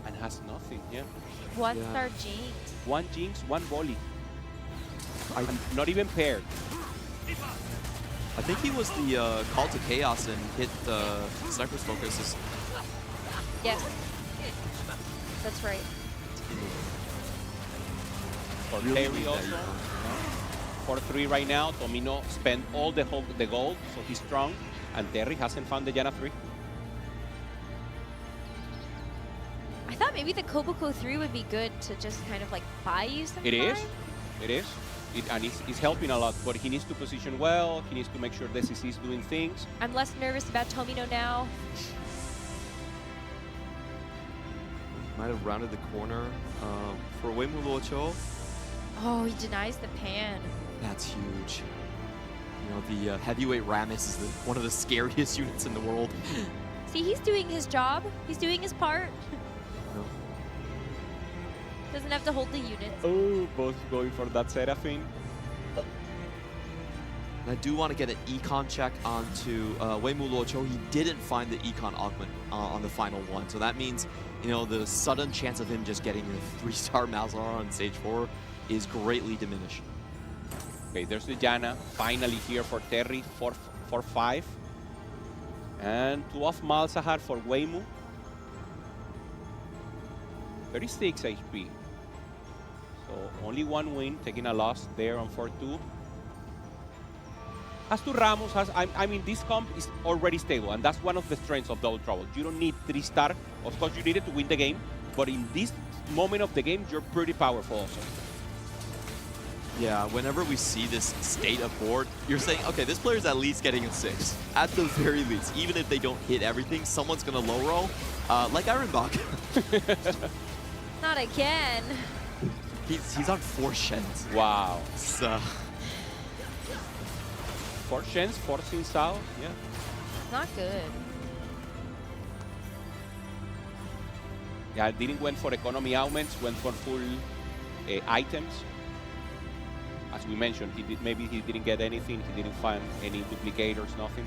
And has nothing, yeah. One Yeah. star Jinx. 1 Jinx, 1 volley. And not even paired. I think he was the call to chaos and hit the sniper's focus. Yes. That's right. For Really Terry need that also. Yukon. For 3 right now. Tomino spent all the gold, so he's strong. And Terry hasn't found the Janna 3. I thought maybe the Kobuko 3 would be good to just kind of like buy you some It is. time. It is. And it's helping a lot, but he needs to position well. He needs to make sure the CC is doing things. I'm less nervous about Tomino now. Might have rounded the corner for Waymu Luocho. Oh, he denies the pan. That's huge. You know, the heavyweight Rammus is one of the scariest units in the world. See, he's doing his job. He's doing his part. No. Doesn't have to hold the units. Oh, both going for that Seraphine. And I do want to get an econ check onto Wei-Mu Luoqiu. He didn't find the econ augment on the final one. So that means, you know, the sudden chance of him just getting a 3-star Malzahar on stage 4 is greatly diminished. Okay, there's the Janna finally here for Terry, 4-5. And 2 off Malzahar for Wei-Mu. 36 HP. So only 1 win, taking a loss there on 4-2. As to Ramos, I mean, this comp is already stable, and that's one of the strengths of Double Trouble. You don't need 3-star. Of course, you need it to win the game, but in this moment of the game, you're pretty powerful also. Yeah, whenever we see this state of board, you're saying, okay, this player's at least getting a 6. At the very least, even if they don't hit everything, someone's going to low roll, like Ironbach. Not again. He's on 4 Shens. Wow. So 4 Shens, 4 Xin Sao, yeah. Not good. Yeah, didn't went for economy augments, went for full items. As we mentioned, maybe he didn't get anything, he didn't find any duplicators, nothing.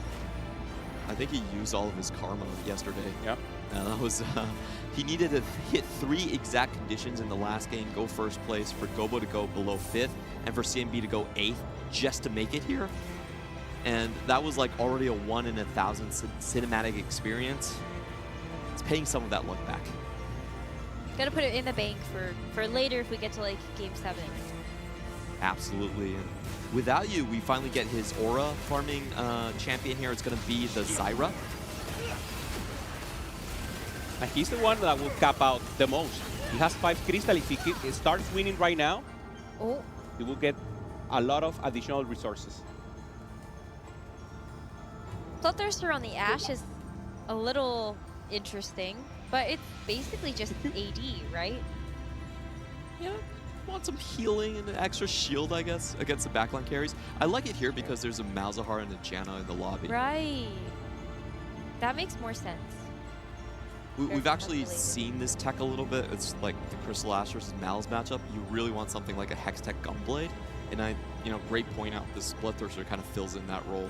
I think he used all of his karma yesterday. Yeah. That was, he needed to hit 3 exact conditions in the last game, go first place, for Gobo to go below 5th, and for CMB to go 8th just to make it here. And that was like already a 1 in 1,000 cinematic experience. It's paying some of that luck back. Gotta put it in the bank for later if we get to like game 7. Absolutely. And without you, we finally get his aura farming champion here. It's going to be the Zyra. And he's the one that will cap out the most. He has 5 crystal. If he starts winning right now, he will get a lot of additional resources. Bloodthirster on the Ashe is a little interesting, but it's basically just AD, right? Yeah, want some healing and an extra shield, I guess, against the backline carries. I like it here because there's a Malzahar and a Janna in the lobby. Right. That makes more sense. We've actually seen this tech a little bit. It's like the Crystal Ash versus Mal's matchup. You really want something like a Hextech Gunblade. And great point out, this Bloodthirster kind of fills in that role.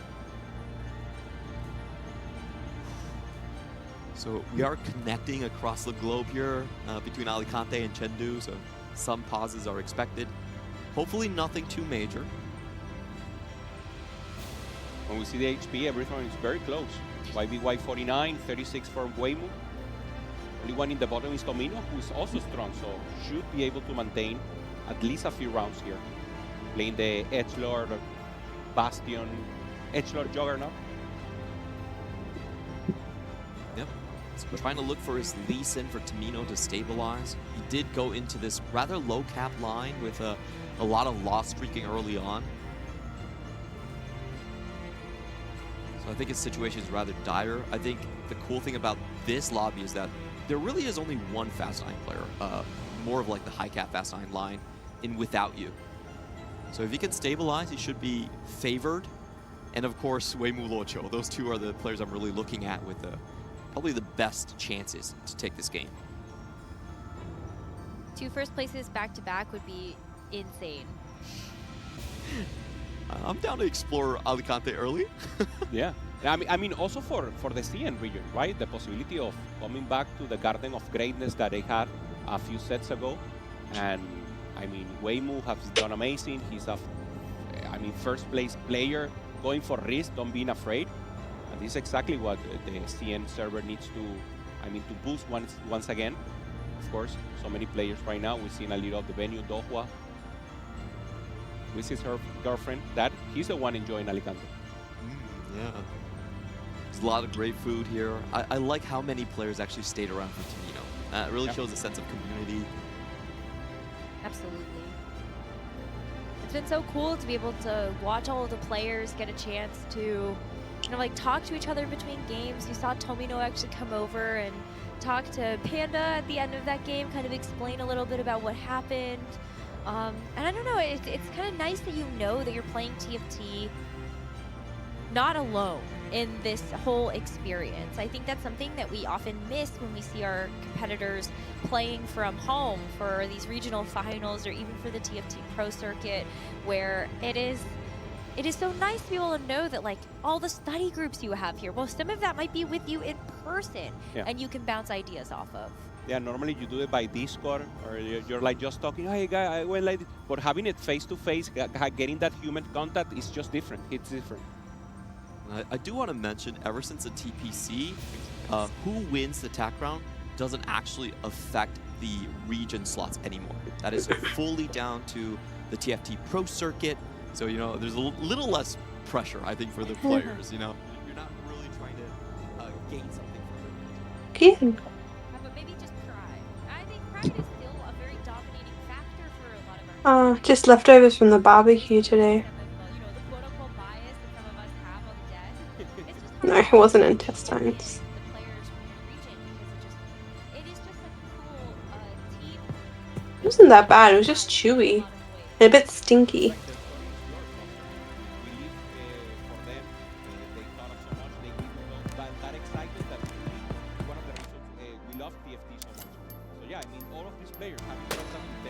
So we are connecting across the globe here between Alicante and Chengdu, so some pauses are expected. Hopefully nothing too major. When we see the HP, everything is very close. YBY 49, 36 for Wei-Mu. Only one in the bottom is Tomino, who is also strong, so should be able to maintain at least a few rounds here. Playing the Edgelord, Bastion, Edgelord Juggernaut. Yep. So trying to look for his Lee Sin for Tomino to stabilize. He did go into this rather low cap line with a lot of loss streaking early on. So I think his situation is rather dire. I think the cool thing about this lobby is that there really is only one Fast 9 player, more of like the high cap Fast 9 line in Without You. So if he can stabilize, he should be favored. And of course, Wei-Mu Luoqiu. Those two are the players I'm really looking at with probably the best chances to take this game. 2 first places back-to-back would be insane. I'm down to explore Alicante early. Yeah. I mean, also for the CN region, right? The possibility of coming back to the Garden of Greatness that they had a few sets ago. And, I mean, Wei-Mu has done amazing. He's a, first place player going for risk, don't being afraid. And this is exactly what the CN server needs to, to boost once again. Of course, so many players right now. We've seen a little of the venue, Dohua. This is her girlfriend, Dad. He's the one enjoying Alicante. Yeah. There's a lot of great food here. I like how many players actually stayed around for Tomino. It really shows a sense of community. Absolutely. It's been so cool to be able to watch all of the players get a chance to talk to each other between games. You saw Tomino actually come over and talk to Panda at the end of that game, kind of explain a little bit about what happened. And I don't know, it's kind of nice that you know that you're playing TFT not alone in this whole experience. I think that's something that we often miss when we see our competitors playing from home for these regional finals or even for the TFT Pro Circuit, where it is it is so nice to be able to know that like all the study groups you have here, well, some of that might be with you in person, Yeah. and you can bounce ideas off of. Yeah, normally you do it by Discord, or you're like just talking, hey guy, I went like this. But having it face to face, getting that human contact is just different. It's different. I do want to mention, ever since the TPC, who wins the TAC round doesn't actually affect the region slots anymore. That is fully down to the TFT Pro Circuit. So, you know, there's a little less pressure, I think, for the players, you know. You're not really trying to gain something from it. Again. But maybe just pride. I think pride is still a very dominating factor for a lot of our Just leftovers from the barbecue today. you know, the quote-unquote bias that some of us have on desk. It's just No, hard it wasn't to intestines. the players from the region because it is just such a cool team. It wasn't that bad. It was just chewy and a bit stinky.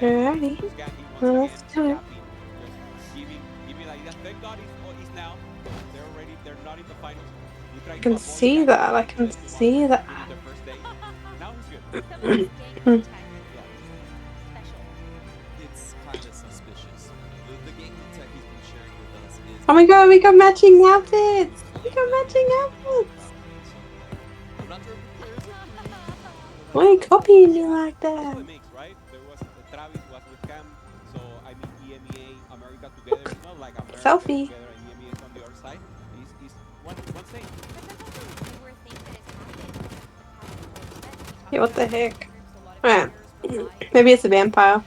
Alrighty. Well, let's do it. I can see that. I can see that. It's kind of suspicious. The game tech he's been sharing with us is... Oh my god, we got matching outfits! We got matching outfits! I'm not sure if the players are Why are you copying me like that? Right? There was Travis was with Cam, so I mean EMEA, America together. It's not like America Selfie. together and EMEA is on the other side. It's one thing. Yeah, what the heck? Alright. Maybe it's a vampire.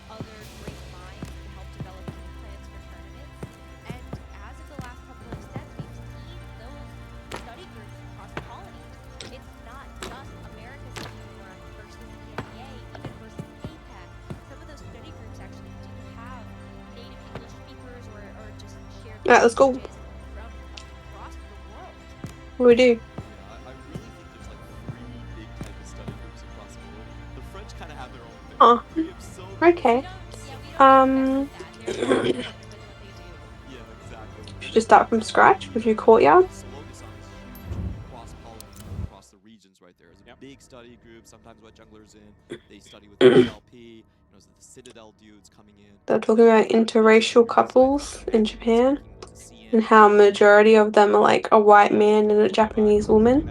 Alright, let's go. What do we do? I really think there's like 3 big type of study groups across the world. The French kind of have their own thing. Oh, We have so okay. Yeah, exactly. Should just start from scratch with your courtyard. Sologasan is huge cross-pollination across the regions right there. It's a big study group. Sometimes what junglers in, they study with the LP. You know, so the Citadel dudes coming in. They're talking about interracial couples in Japan and how majority of them are like a white man and a Japanese woman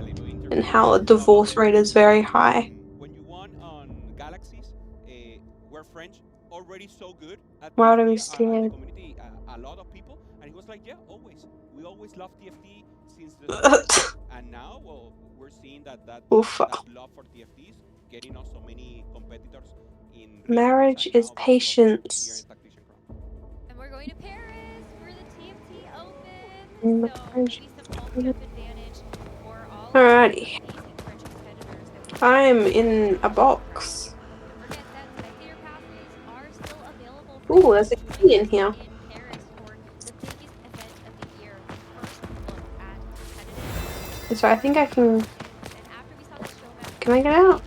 and how the divorce rate is very high. When you won on Galaxies, we're French already so good at Why are we TFT, scared? the community, a lot of people, and he was like, yeah, always. We always loved TFT since the start. And now, well, we're seeing that Oof. love for TFT is getting us so many competitors in Marriage is patience. And we're going to Paris for the TFT Open. Marriage So maybe some home field advantage for all Alrighty. of the amazing French competitors that we I'm in a box. Don't forget that spectator passes are still available for Ooh, you there's a to key in join here. in Paris for the biggest event of the year, the first look at competitive. So I think I can. And after we saw the show match, Can I get out?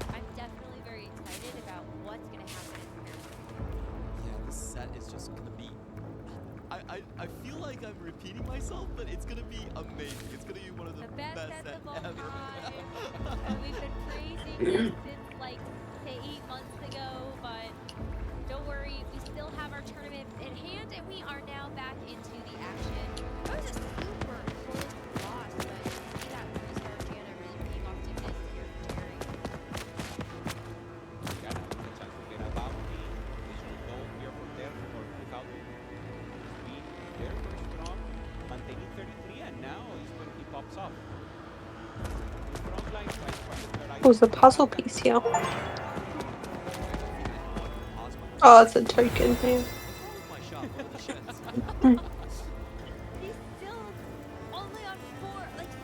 I'm definitely very excited about what's going to happen in Paris. Yeah, this set is just gonna be... I feel like I'm repeating myself, but it's gonna be amazing. It's gonna be one of the best best sets sets of all ever. time. And we've been praising this since like, say, 8 months ago, but don't worry, we still have our tournament in hand, and we are now back into the action. That was a super close loss, but you see that 3-star Janna really paying off dividends here for Terry. Got a chance to get a bounty. Additional goal here for them or without being very, very strong, maintaining 33, and now is when he pops up. The front line tries to third eye. There's a puzzle piece here. Oh, it's a token here. My shot, one of the sheds. He's still only on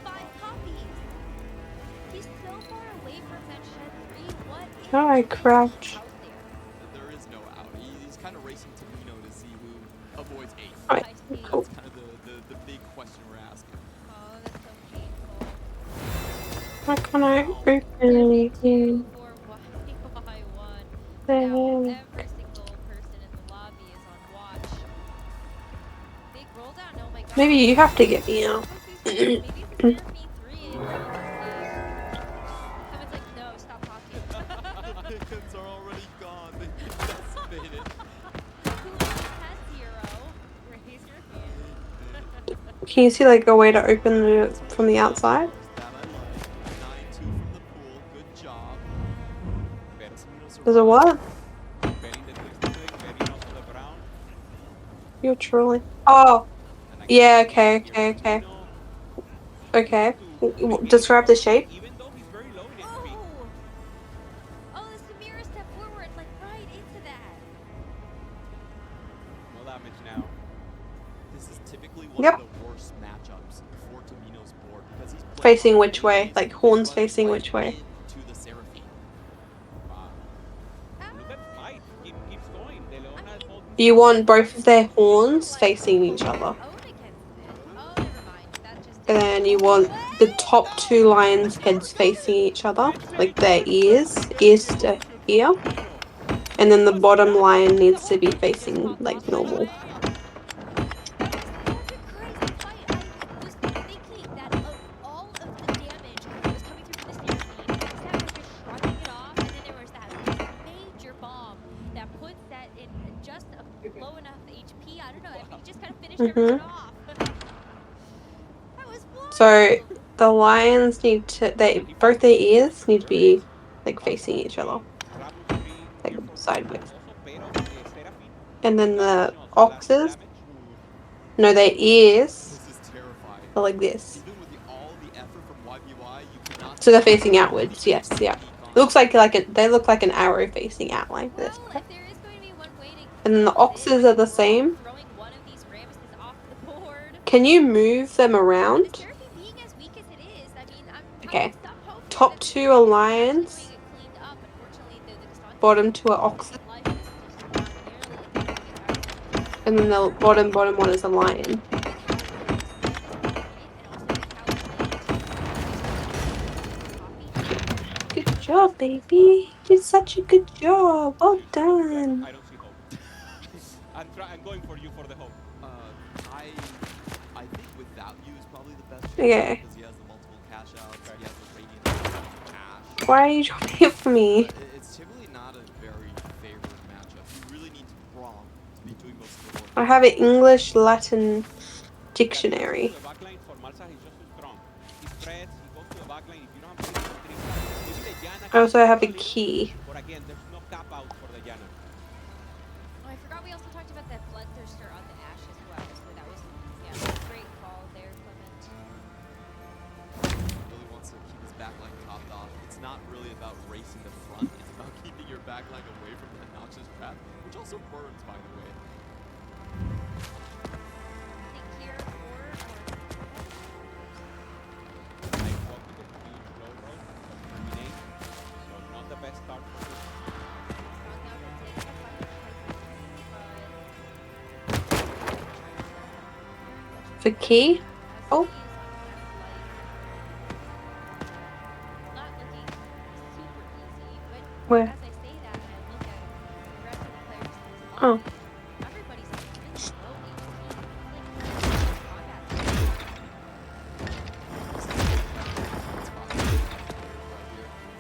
5 copies. He's so far away from that shed 3. What is Oh, I crouch. out there? There is no out. He's kind of racing to Mino to see who avoids 8th. Alright, I see. cool. That's kind of the big question we're asking. Oh, that's so painful. Why can't I open anything? For YY1. There. Now every single person in the lobby is on watch. Big roll down, no Maybe you have to get me out. Maybe it's Seraphine 3 and Someone's like, no, stop talking. The Pickens are already gone. They've been decimated. Who has zero? Raise your hand. Can you see like a way to open it from the outside? That I like. 9-2 from the pool. Good job. There's a what? Betting the twisted leg, betting also the brown. You're trolling. Oh, And yeah, again, okay, here okay, okay. Firmino Okay. to maybe Describe the shape. even though he's very low in HP. Oh! Oh, the Samira step forward, like right into that. No damage now. This is typically one Yep. of the worst matchups for Tomino's board because he's playing Facing on which way? enemies Like who's horns running facing right which way? into the Seraphine. Wow. Look at fight. Keeps going. De Leon has holding You some want both of their Oh, horns like, facing each own other. against it. Oh, never mind. That just And didn't then you go want away. the top two lions' heads facing each other. Like their ears to here. And then the bottom lion needs to be facing like normal. That was such a crazy fight. I was thinking that of all of the damage that was coming through from the Seraphine, Set was just shrugging it off, and then there was that major bomb that put Set in just a low enough HP. I don't know. I mean, he just kind of finished everyone off. That was So wild. the lions need to both their ears need to be like facing each other. Like sideways. And then the oxes, no, their ears This is terrifying. are like this. Even with all the effort from YBY, you cannot So they're facing outwards, yes, yeah. It looks like they look like an arrow facing out like this. Well, if there is going to be one way to And then the keep oxes this are the from same. throwing one of these Ramesses off the board. Can you move them The around? Seraphine being as weak as it is, I mean, I'm Okay. some hope Top that the two Seraphine are is lions. actually doing it cleaned up. Unfortunately, the Constante Bottom two are oxes. life is just not nearly enough to get out. And then the bottom one is a lion. With how good this fight has been, and also with how clean Good job, baby. You did such a good job. Well done. I don't see hope. I'm going for you for the hope. I think without you is probably the best chance Okay. because he has the multiple cash outs, he has the radiant cash. Why are you dropping it for me? But it's typically not a very favored matchup. You really need Braum to be doing most of the work. I have an English Latin dictionary. The backline for Malsa, he's just too strong. He spreads, he goes to the backline. If you don't have maybe the Yana I also have a can key. but again, there's no cap out for the Yana. Oh, I forgot we also talked about that Bloodthirster on the Ashe as well. So that was, yeah, great call there, Clement. Really wants to keep his backline topped off. It's not really about racing the front. It's about keeping your backline away from that Noxus trap, which also burns, by the way. I think here or I walk with a huge low road of terminate, so not the best start for this. The key? Oh. Not looking super easy, but Where? as I say that, I look at the rest of the players in this Oh. line, everybody's really low HP.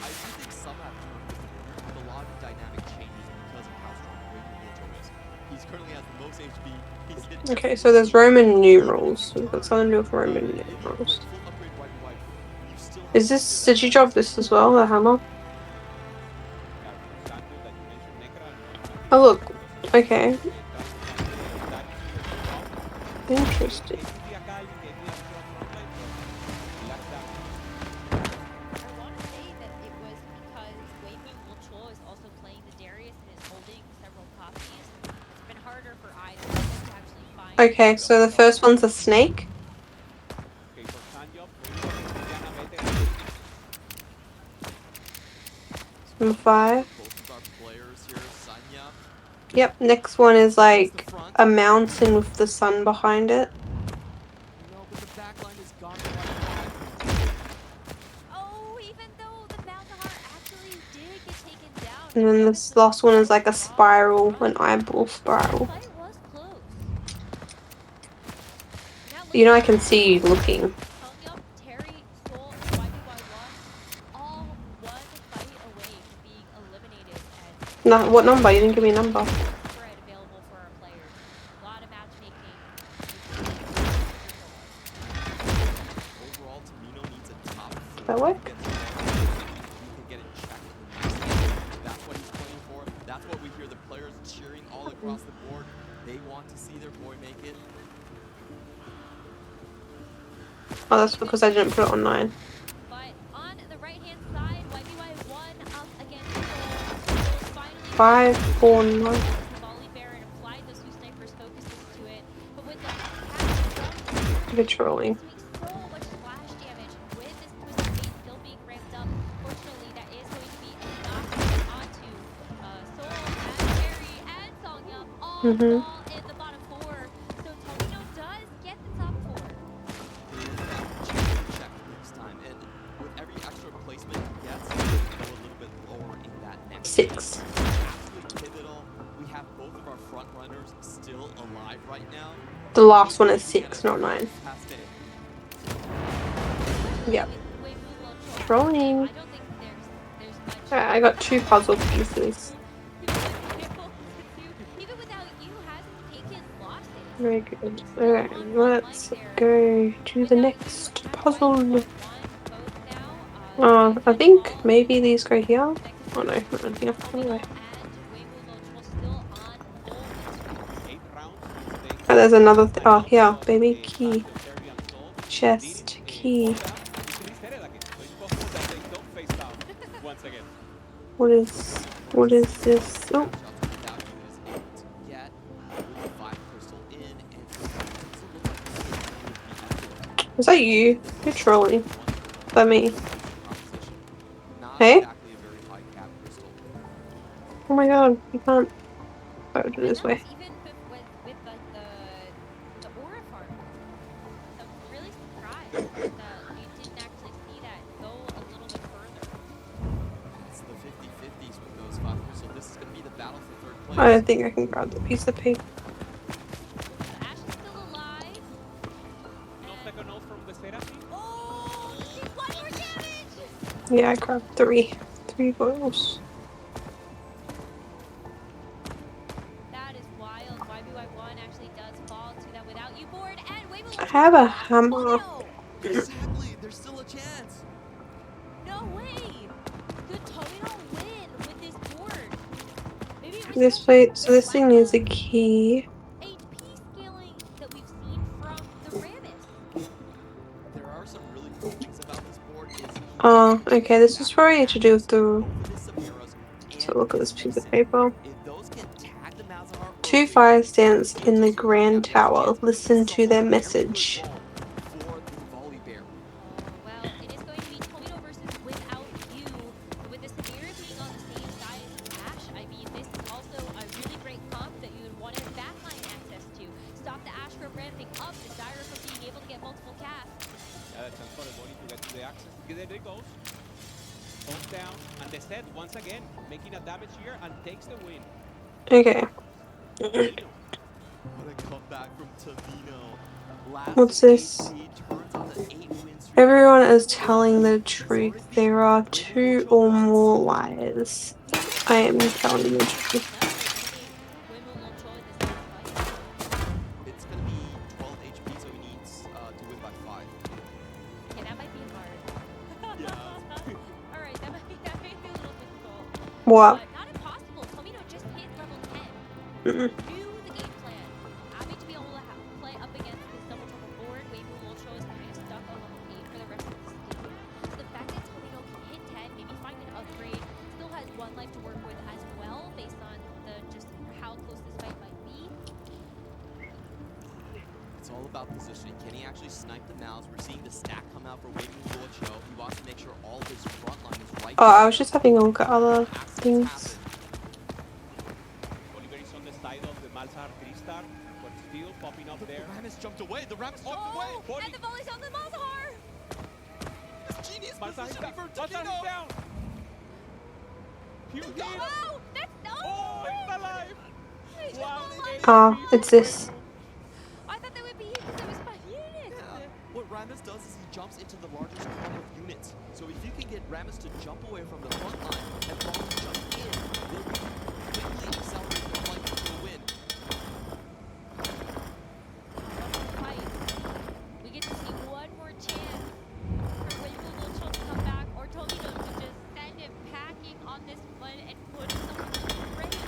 I do think some have turned different, but a lot of dynamic changes because of how strong Wiljo is. He's currently has the most HP. He's hit Okay, so there's Roman numerals. We've got something to do with Roman numerals. Is this, did you drop this as well, the hammer? Oh look, okay. Interesting. I want to say that it was because Wayman Wilchul is also playing the Darius and is holding several copies. It's been harder for either of them to actually find. Okay, so the first one's a snake. Number 5. Both of our players here, Sanya. Yep, next one is like a mountain with the sun behind it. No, but the backline is gone. Oh, even though the Malzahar actually did get taken down. And then this last one is like a spiral, an eyeball spiral. The fight was close. Now You know, I can see you looking. Tonyup, Terry, Soul, and YBY1 all one fight away from being eliminated, and No, what number? You didn't give me a number. spread available for our players. A lot of matchmaking. Overall, Tamino needs a top Does 4 that work? against Ball. He can get it checked in the next game. That's what he's playing for. That's what we hear the players cheering all across the board. They want to see their boy make it. Oh, that's because I didn't put it on 9. But on the right-hand side, YBY1 up against Soul. Finally 5, 4, 9. Volley Bear and applied those two snipers focuses to it. But with the You're trolling. doing so much splash damage with this Twisted Fate still being ramped up. Fortunately, that is going to be enough onto Soul and Terry and Songyup all fall in the bottom 4. So Tomino does get the top 4. Check next time, and with every extra placement he gets, he can go a little bit lower in that next 6. game. Absolutely pivotal. We have both of our front runners still alive right now. The last one is 6, not 9. Past it. Yep. With Weibo Luochuo, Trolling. I don't think there's much. Alright, I got 2 puzzle pieces. Even without you, hasn't taken losses. Very good. Alright, let's go to the next puzzle. I think maybe these go here. Oh no, not here. Anyway. Oh, there's another. Oh, here, baby. Key. Chest. Key. What is this? Oh. Is that you? You're trolling. Is that me? Hey? Oh my god, you can't go to this way. Even with like the aura farm. So I'm really surprised that we didn't actually see that go a little bit further. It's the 50-50s with those 5 crystals. This is going to be the battle for 3rd place. I don't think I can grab the piece of paper. Ash is still alive. No second note from the Seraphine. Oh, she's 1 more damage! Yeah, I grabbed 3. 3 boils. That is wild. YBY1 actually does fall to that without you board, and Weibo I have a hammer. Oh, Exactly. There's still a chance. no way! Could Tomino win with this board? Maybe it was This just plate. So this thing needs a key. HP scaling that we've seen from the Rammus. There are some really cool things about this board. Oh, okay. This was probably to do with the. So look at this piece of paper. 2 fire stands in the Grand Tower. Listen to their message. Well, it is going to be Tomino versus without you. With the Samira being on the same side as Ash, I mean, this is also a really great comp that you would want to backline access to. Stop the Ash from ramping up, the Zyra from being able to get multiple casts. Yeah, the chance for the Bonnie to get to the access. There it goes. Falls down, and the set once again making a damage here and takes the win. Okay. What a comeback from Tamino. What's this? Everyone is telling the truth. There are 2 or more liars. I am telling the truth. Weibo Luochuo in this last fight. It's going to be 12 HP, so he needs to win by 5. Okay, that might be hard. Yeah. Alright, that might be a little difficult. What? But not impossible. Tomino just hit level 10. Mm-mm. Knew the game plan. Happy to be able to play up against this double triple board. Weibo Luochuo is kind of stuck on level 8 for the rest of this game. So the fact that Tomino can hit 10, maybe find an upgrade, still has 1 life to work with as well, based on the just how close this fight might be. It's all about positioning. Can he actually snipe the mouse? We're seeing the stack come out for Weibo Luochuo. He wants to make sure all of his front line is right. Oh, I was just having a look at other things. Oliver is on the side of the Malzahar Crystal, but still popping up there. The Rammus jumped away. The Rammus jumped away. Oh, and the volley's on the Malzahar! It's genius Malzahar is positioning down. for Malzahar is Tamino. down. Huge hit. Oh, that's no! Oh, he's alive. He's Wow. alive. Ah, it's this. I thought that would be him because it was 5 units. Rammus does is he jumps into the largest clump of units. So if you can get Rammus to jump away from the front line and Braum jump in, they'll be quickly accelerating the flight to a win. We get to see one more chance for Weibo to come back, or Tomino to just send him packing on this one and put himself in a great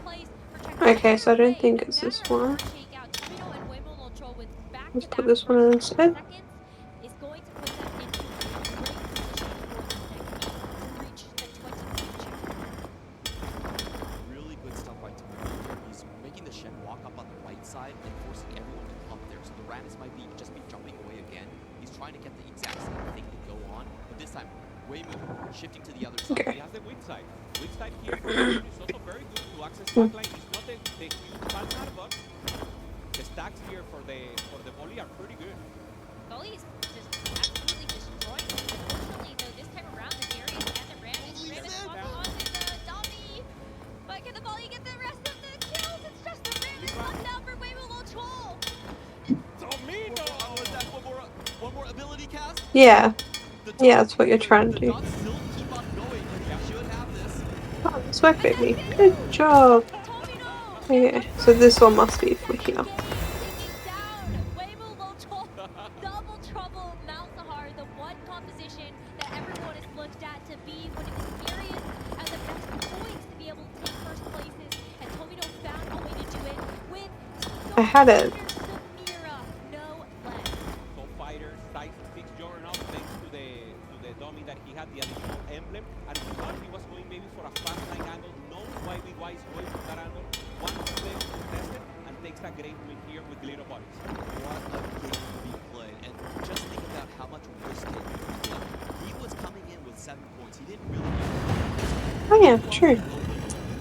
place for Czech. Okay, so I don't think it's this one. Let's put this one in instead. Is going to put them into a great position for this next game to reach the 20-point check. Really good stuff by Tomino here. He's making the Shen walk up on the right side and forcing everyone to clump there. So the Rammus might just be jumping away again. He's trying to get the exact same thing to go on, but this time Weibo shifting to the other side. Okay. He has the weak side. Weak side here for him is also very good to access backline. It's not the huge Falcar, but the stacks here for the volley are pretty good. Volley is just absolutely destroying them. Unfortunately, though, this time around, the Darius and the Rammus walk onto the Dobby. But can the volley get the rest of the kills? It's just the Rammus left out for Weibo Chol. Tomino! Was that one more ability cast? Yeah. The Yeah, that's what you're trying to the do. dots still keep on going, and you should have this. Oh, it's work, baby. Good job. Okay, so this one must be for here. Double trouble, Malzahar, the one composition that everyone has looked at to be one of the scariest and the best points to be able to take first places, and Tomino found a way to do it with I had it. Samira, no less. Top fighter, size 6 Juggernaut, thanks to the dummy that he had, the additional emblem. And he thought he was going maybe for a fast line angle. Knows why BY is going for that angle. One player contested and takes a great win here with little bodies. What a game to be played, and just think about how much risk taking he did. He was coming in with 7 points. He didn't really need Oh yeah, true.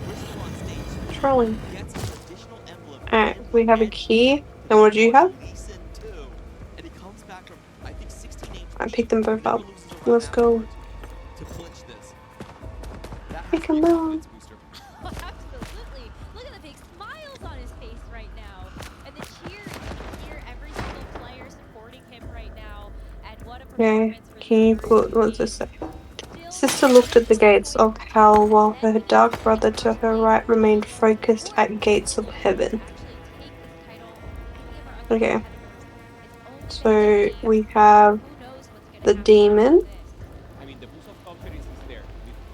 Bristol on stage Trolling. gets an additional emblem. Alright, we have a key. And what do you have? Lee Sin too, and he comes back from, I think, 16 HP. I picked them both up. Never loses a round Let's go. afterwards to clinch this. That has Pick to be a 'em up. confidence booster. Absolutely. Look at the big smiles on his face right now. And the cheers you can hear every single player supporting him right now. And what a Okay, performance for can you the put, what's this say? Still Sister looked at the gates of hell while her dark brother to her right remained focused at gates of heaven. Okay, so we have the demon I mean, the boost of confidence is there.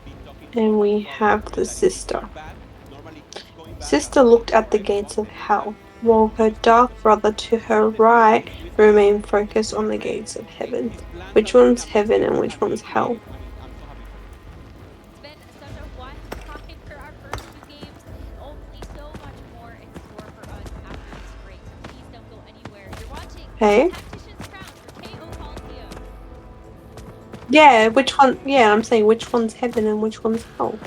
We've been talking and we about have the that sister. bad. Normally keeps going bad. Sister looked at the gates of hell while her dark brother to her right remained focused on the gates of heaven. Which one's heaven and which one's hell? I mean, I'm so happy for you. It's been such a wild time for our first two games. Only so much more in store for us after this break. So please don't go anywhere. You're watching Hey? Tactician's Crown for KO Coliseum. Yeah, which one? Yeah, I'm saying which one's heaven and which one's hell.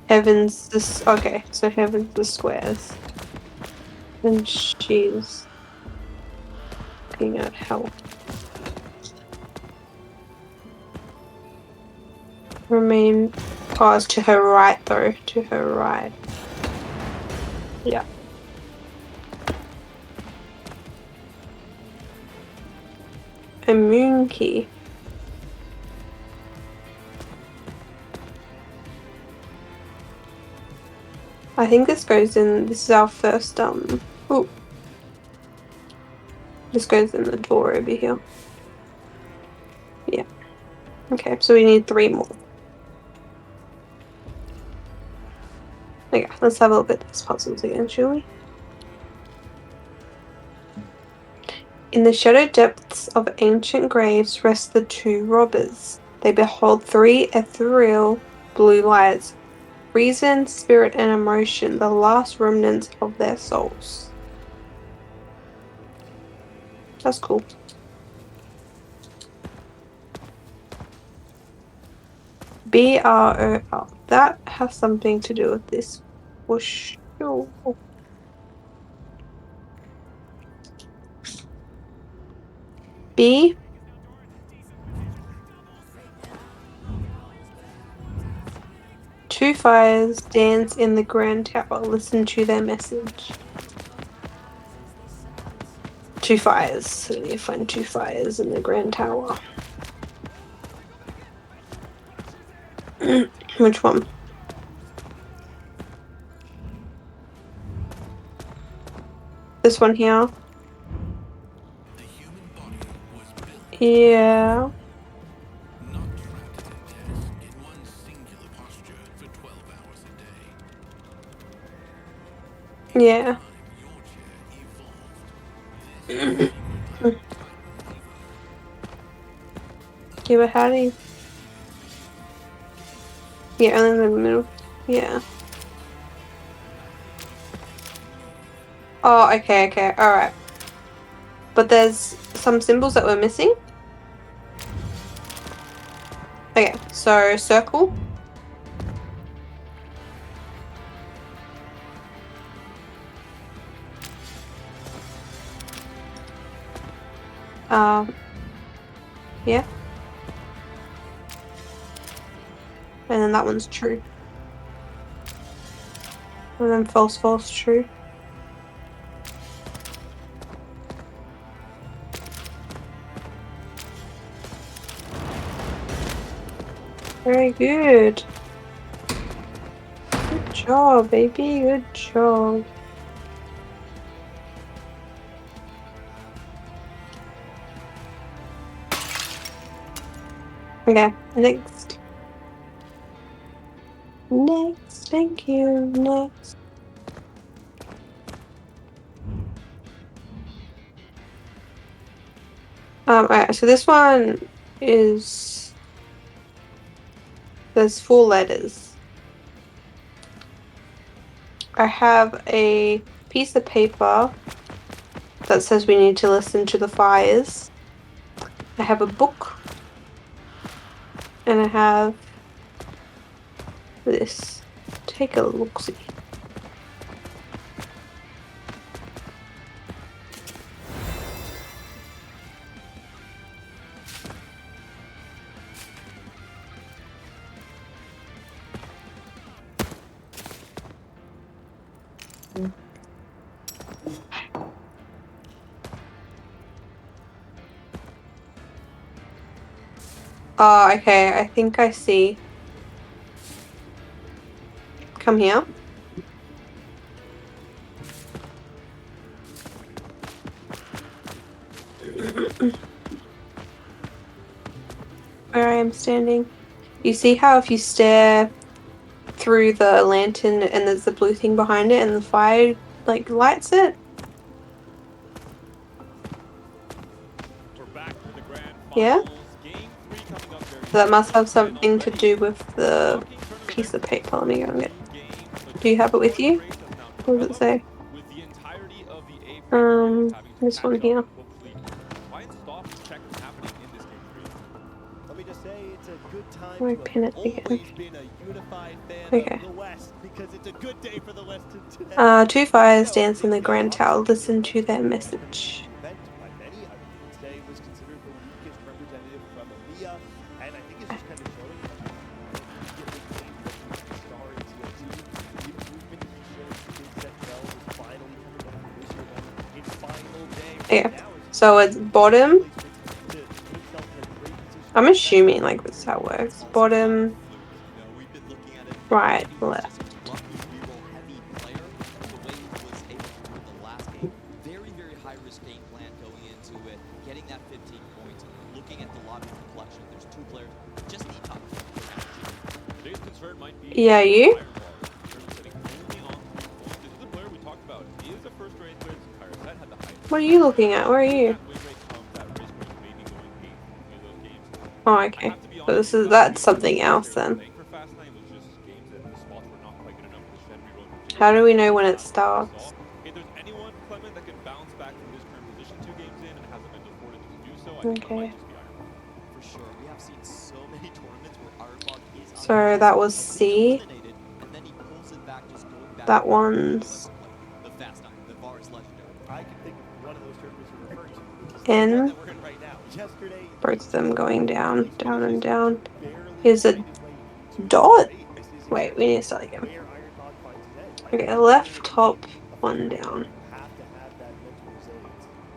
Heaven's this. Okay, so heaven's the squares. And she's looking at hell. Remain. Oh, it's to her right though. To her right. Yeah. A moon key. I think this goes in. This is our first Ooh. This goes in the door over here. Yeah. Okay, so we need 3 more. Okay, let's have a look at these puzzles again, shall we? In the shadow depths of ancient graves rest the 2 robbers. They behold 3 ethereal blue lights. Reason, spirit, and emotion, the last remnants of their souls. That's cool. BROL. That has something to do with this. For sure. B. Two fires dance in the Grand Tower. Listen to their message. 2 fires. So you find 2 fires in the Grand Tower. Which one? This one here. Yeah. Yeah. Give a howdy. Yeah, only in the middle. Yeah. Oh, okay, alright. But there's some symbols that we're missing. Okay, so circle. Yeah. And then that one's true. And then false, true. Very good. Good job, baby. Good job. Okay, next. Next, thank you. Next. Alright, so this one is, there's 4 letters. I have a piece of paper that says we need to listen to the fires. I have a book. And I have this. Take a look-see. Oh, okay, I think I see. Come here. Where I am standing. You see how if you stare through the lantern and there's the blue thing behind it and the fire like lights it? Yeah? So that must have something to do with the piece of paper. Let me go and get it. Do you have it with you? What does it say? This one here. Where I pin it again? Okay. 2 fires dance in the Grand Tower. Listen to their message. Yeah. So it's bottom. I'm assuming like this is how it works. Bottom, right, left. Very, very high risk game plan going into it. Getting that 15 points. Looking at the lobby complexion, there's 2 players just need top. Yeah, you? What are you looking at? Where are you? Oh, okay. So that's something else then. How do we know when it starts? Okay. So that was C. That one's N. Both of them going down, down and down. Here's a dot. Wait, we need to start again. Okay, left top, one down.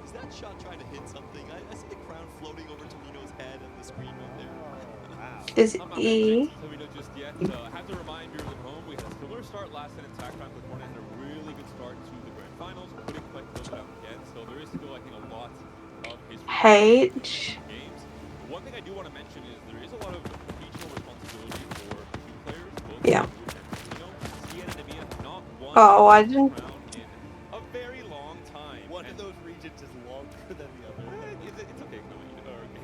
Is that shot trying to hit something? I see the crown floating over Tomino's head on the screen right there. Wow. Is I'm not E. Tomino just yet. I have to remind viewers at home, we had a similar start last night in Tag Crown. California had a really good start to the grand finals. Couldn't quite close it out again. So there is still, I think, a lot of history H. games. But one thing I do want to mention is there is a lot of regional responsibility for two players, both Yeah. Tomino. Cian and Namiya have not won Oh, I the didn't. crown in a very long time. One of And those regions is longer than the other. it's okay,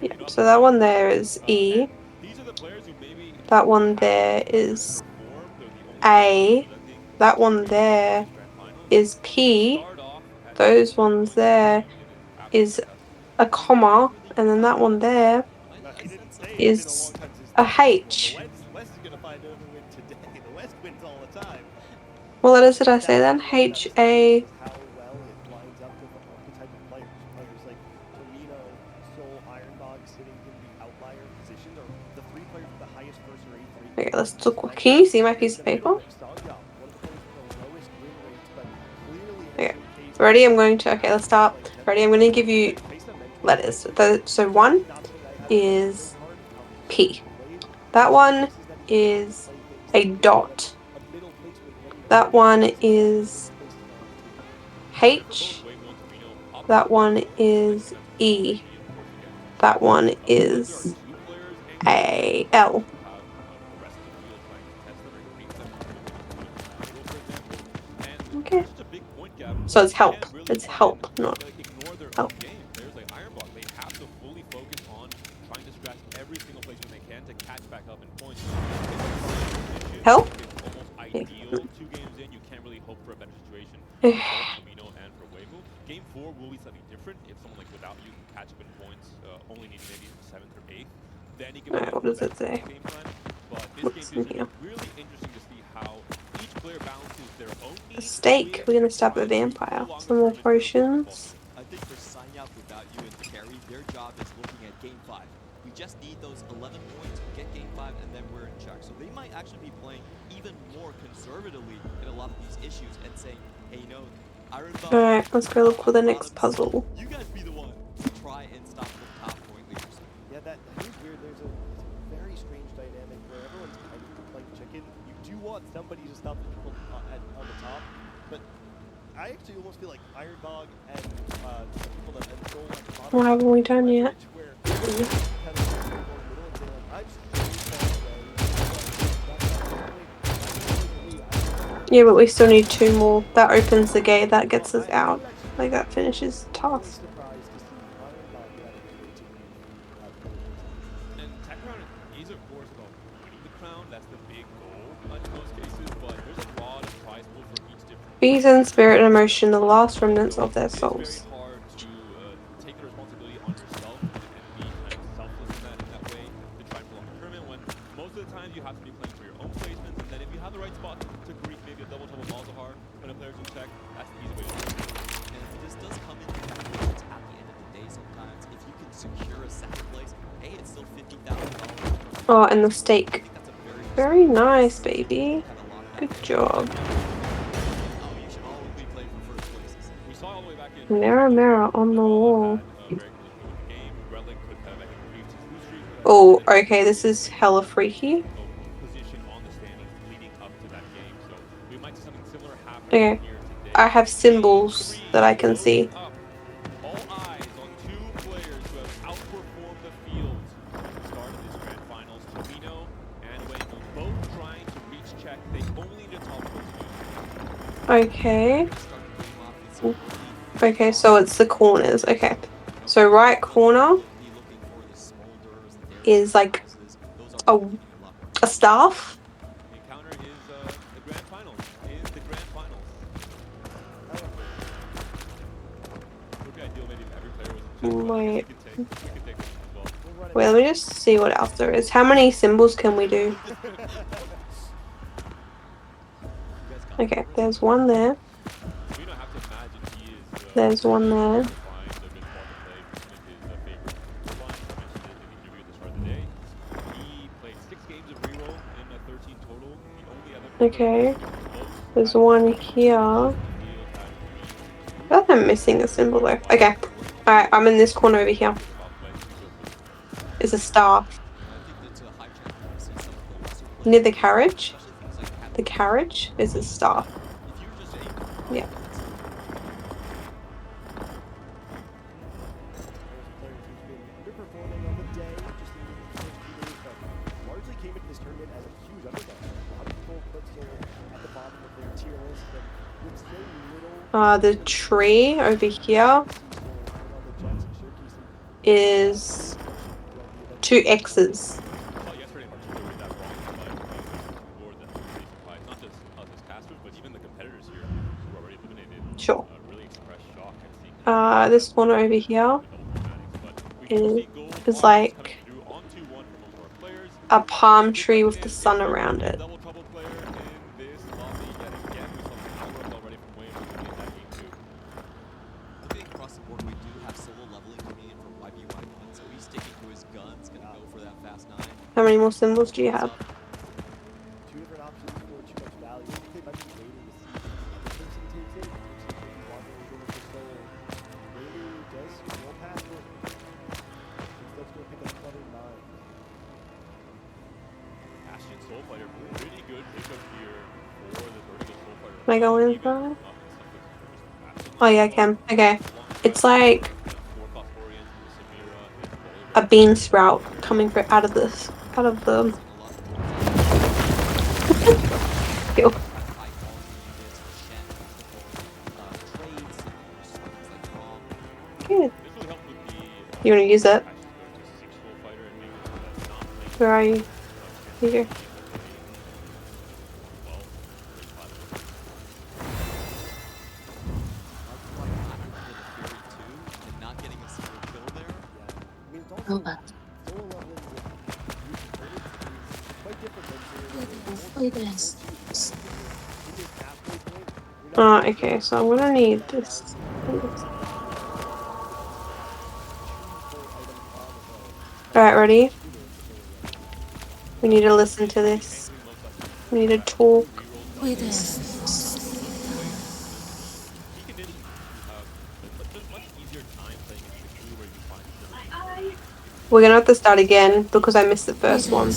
Chloe. Yeah, so that one there is E. And these are the players who maybe That one there is A. That one there is P. Those ones there is a comma. And then that one there is a H. West is going to find another win today. The West wins all the time. What letters did I say then? H, A. How well it lines up with the type of players. Players like Tomino, Soul, Iron Dog sitting in the outlier positions are the three players with the highest first or A3. Okay, let's look. Can you see my piece of paper? Okay. Ready? I'm going to. Okay, let's start. Ready? I'm going to give you letters. So one is P. That one is a dot. That one is H. That one is E. That one is a L. Okay. So it's help. It's help, not help. Help? Yeah. Two games in, you can't really hope for a better situation for Tomino and for Weibo. Game 4 will be slightly different. If someone like without you can catch up in points, only needs maybe 7th or 8th, then he can Alright, what does it say? game plan. But this What's game in is here? really interesting to see how each player balances their own A needs. steak. We're gonna stab a vampire. Some more potions. I think for signing out without you and carry, their job is looking at game 5. We just need those 11 points, get game 5, and then we're in check. So they might actually be playing even more conservatively in a lot of these issues and saying, hey, you know, Iron Dog. Alright, let's go look for the next puzzle. You guys be the one to try and stop the top point leaders. Yeah, that is weird. There's a very strange dynamic where everyone's kind of playing chicken. You do want somebody to stop the people on the top, but I actually almost feel like Iron Dog and the people that control like the bottom. What haven't we done yet? Where kind of middle and say like, I'm just Yeah, but we still need 2 more. That opens the gate. That gets us out. Like, that finishes the task. surprised to see Iron Dog get out of his way to And Tech Crown is, of course, about winning the crown. That's the big goal in most cases. But there's a lot of prize pool for each different. Reason, spirit, and emotion, the last remnants of their souls. It's very hard to take the responsibility on yourself and be kind of selfless in that way to try and prolong the tournament when most of the time you have to be playing for your own placements, and then if you have the right spot to greet maybe a double Malzahar when a player's in check, that's the easy way to do it. And this does come in at the end of the day sometimes. If you can secure a second place, hey, it's still $50,000. Oh, and the steak. I think that's a very Very nice, baby. Good job. Oh, you should all be playing for first places. We saw all the way back in Mirror, mirror on the wall. very close to the game. Relic could have, I think, reached his blue streak. Oh, okay, this is hella freaky. Position on the standings leading up to that game, so we might see something similar happen Okay. here today. I have symbols that I can see. Up. All eyes on 2 players who have outperformed the field at the start of this grand finals. Tomino and Weibo both trying to reach check. They only need a top 4 to do Okay. Okay, so it's the corners. Okay. So right corner is like a staff. The encounter is the grand finals. The grand finals. Would be ideal maybe if every player was in check, but I Wait. guess we could take this as well. Wait, let me just see what else there is. How many symbols can we do? Okay, there's one there. We don't have to imagine he is There's one there. find a good spot to play for some of his favorite lines. I mentioned it in the interview at the start of the day. He played 6 games of reroll in 13 total. He only Okay. There's one here. I feel like I'm missing a symbol though. Okay. Alright, I'm in this corner over here. It's a star. Near the carriage? The carriage is a star. Yeah. Underperforming on the day, just in the first 2 days, but largely came into this tournament as a huge underdog. A lot of people put Seoul at the bottom of their tier list, and with so little The tree over here is 2 X's. Yesterday in particular, we got wrong more than really surprised. Not just us as casters, but even the competitors here who are already eliminated. Sure. Really expressed shock at seeing This corner over here is like a palm tree with the sun around it. double trouble player in this lobby yet again. We saw the power up already from Wayne in that game too. Looking across the board, we do have solo leveling coming in from YBY1, so he's sticking to his guns, gonna go for that fast 9. How many more symbols do you have? two different options for too much value. I think they might be waiting to see if the person takes it. Maybe Wander is going to Soul. Maybe does roll past it. Instead's going to pick up Clutter 9. Bastion Soulfighter, pretty good pickup here for the Vertigo Soulfighter. Can I go inside? Oh yeah, I can. Okay. It's like a bean sprout coming out of this. Out of the... Ew. Good. You wanna use it? Where are you? Here. Okay, so I'm gonna need this. Alright, ready? We need to listen to this. We need to talk. We're gonna have to start again because I missed the first one.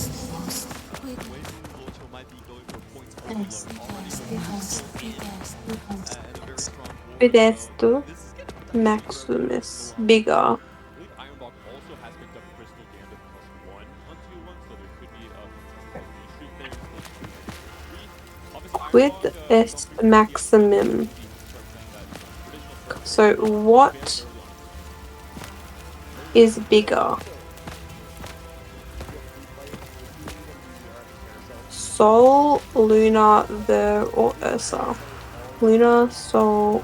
Pidesto Maximus bigger. With S maximum. So what is bigger? Sol, Luna, Ver, or Ursa? Luna, Sol,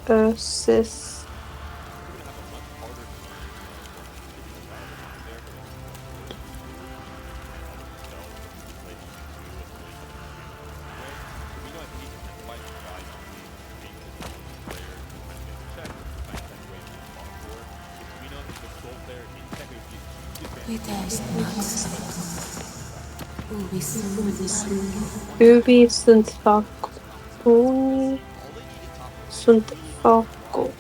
Ursus. Ubi sunt faco. Uni sunt faco.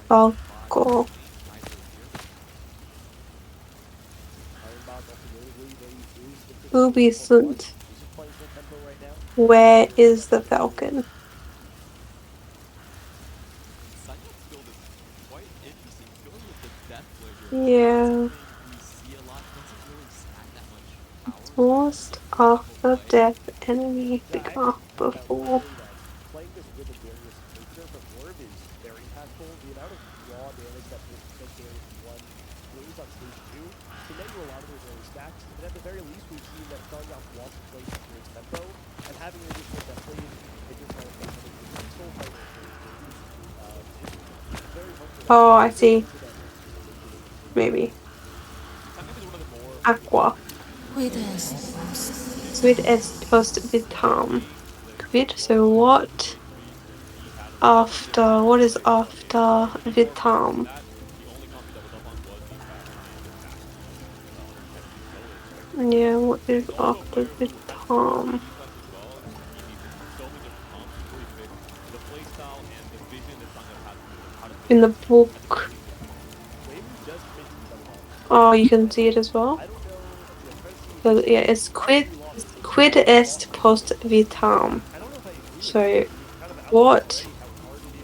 Falco. Ubi sunt. Where is the falcon? Yeah. Lost after death, enemy bigger before. Playing this with a Darius nature, but Orb is very impactful. The amount of raw damage that this Darius 1 Flames on stage 2 can net you a lot of those early stacks. And at the very least, we've seen that Songyang wants to play some great tempo, and having an additional death wave, it just kind of makes it a soul fighter is very helpful. Oh, I see. Maybe. Aqua. Quid est post vitam. Quid, so what? After, what is after vitam? Yeah, what is after vitam? In the book. Oh, you can see it as well. So yeah, it's quid est post vitam. So what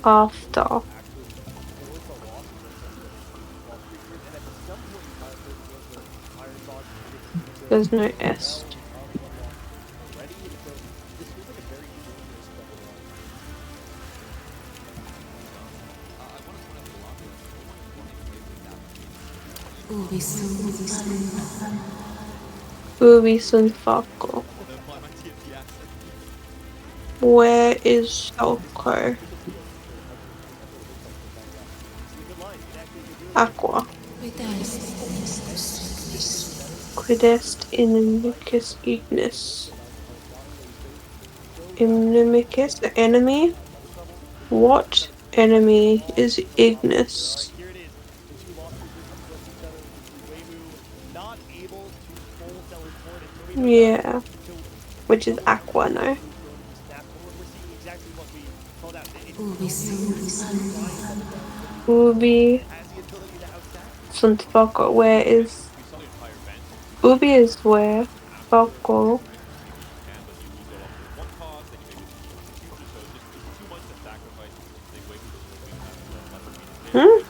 after? There's no est. Ubi sunt Falco. Where is Falco? Aqua. Quid est inimicis ignis? Inimicis, the enemy? What enemy is ignis? Yeah, which is Aqua, no? Ubi sunt Falco. Where is Ubi is where? Falco. Hmm?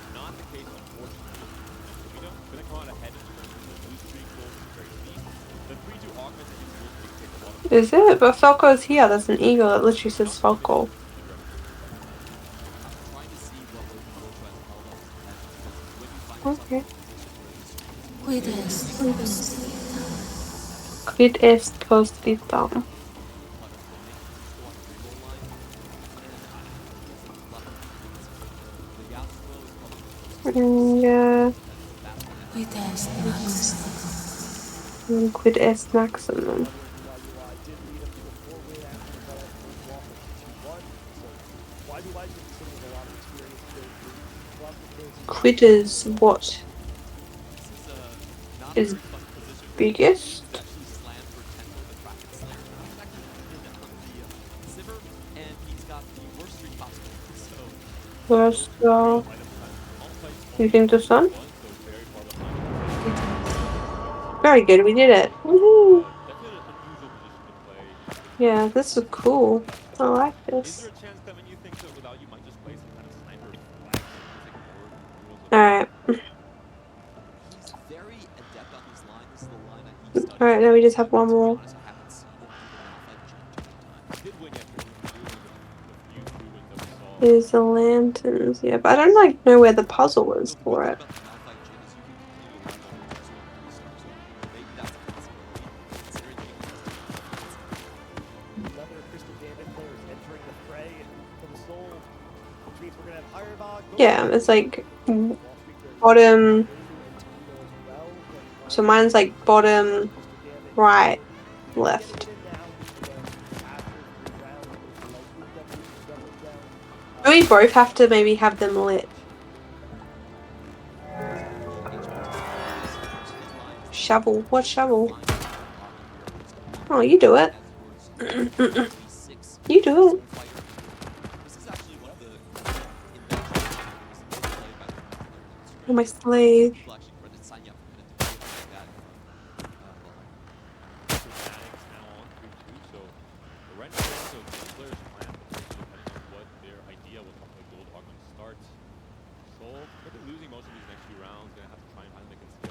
Is it? But Falco's here. There's an eagle that literally says Falco. Okay. Quid est post vitam? Yeah. Quid est maximum? Quid is what? Is biggest? Worst, you think the sun? Very good, we did it. Woohoo! Yeah, this is cool. I like this. Alright. Alright, now we just have one more. Here's the lanterns, yeah, but I don't like know where the puzzle is for it. Yeah, it's like bottom. So mine's like bottom, right, left. Do we both have to maybe have them lit? Shovel. What shovel? Oh, you do it. You do it. Oh, my slave.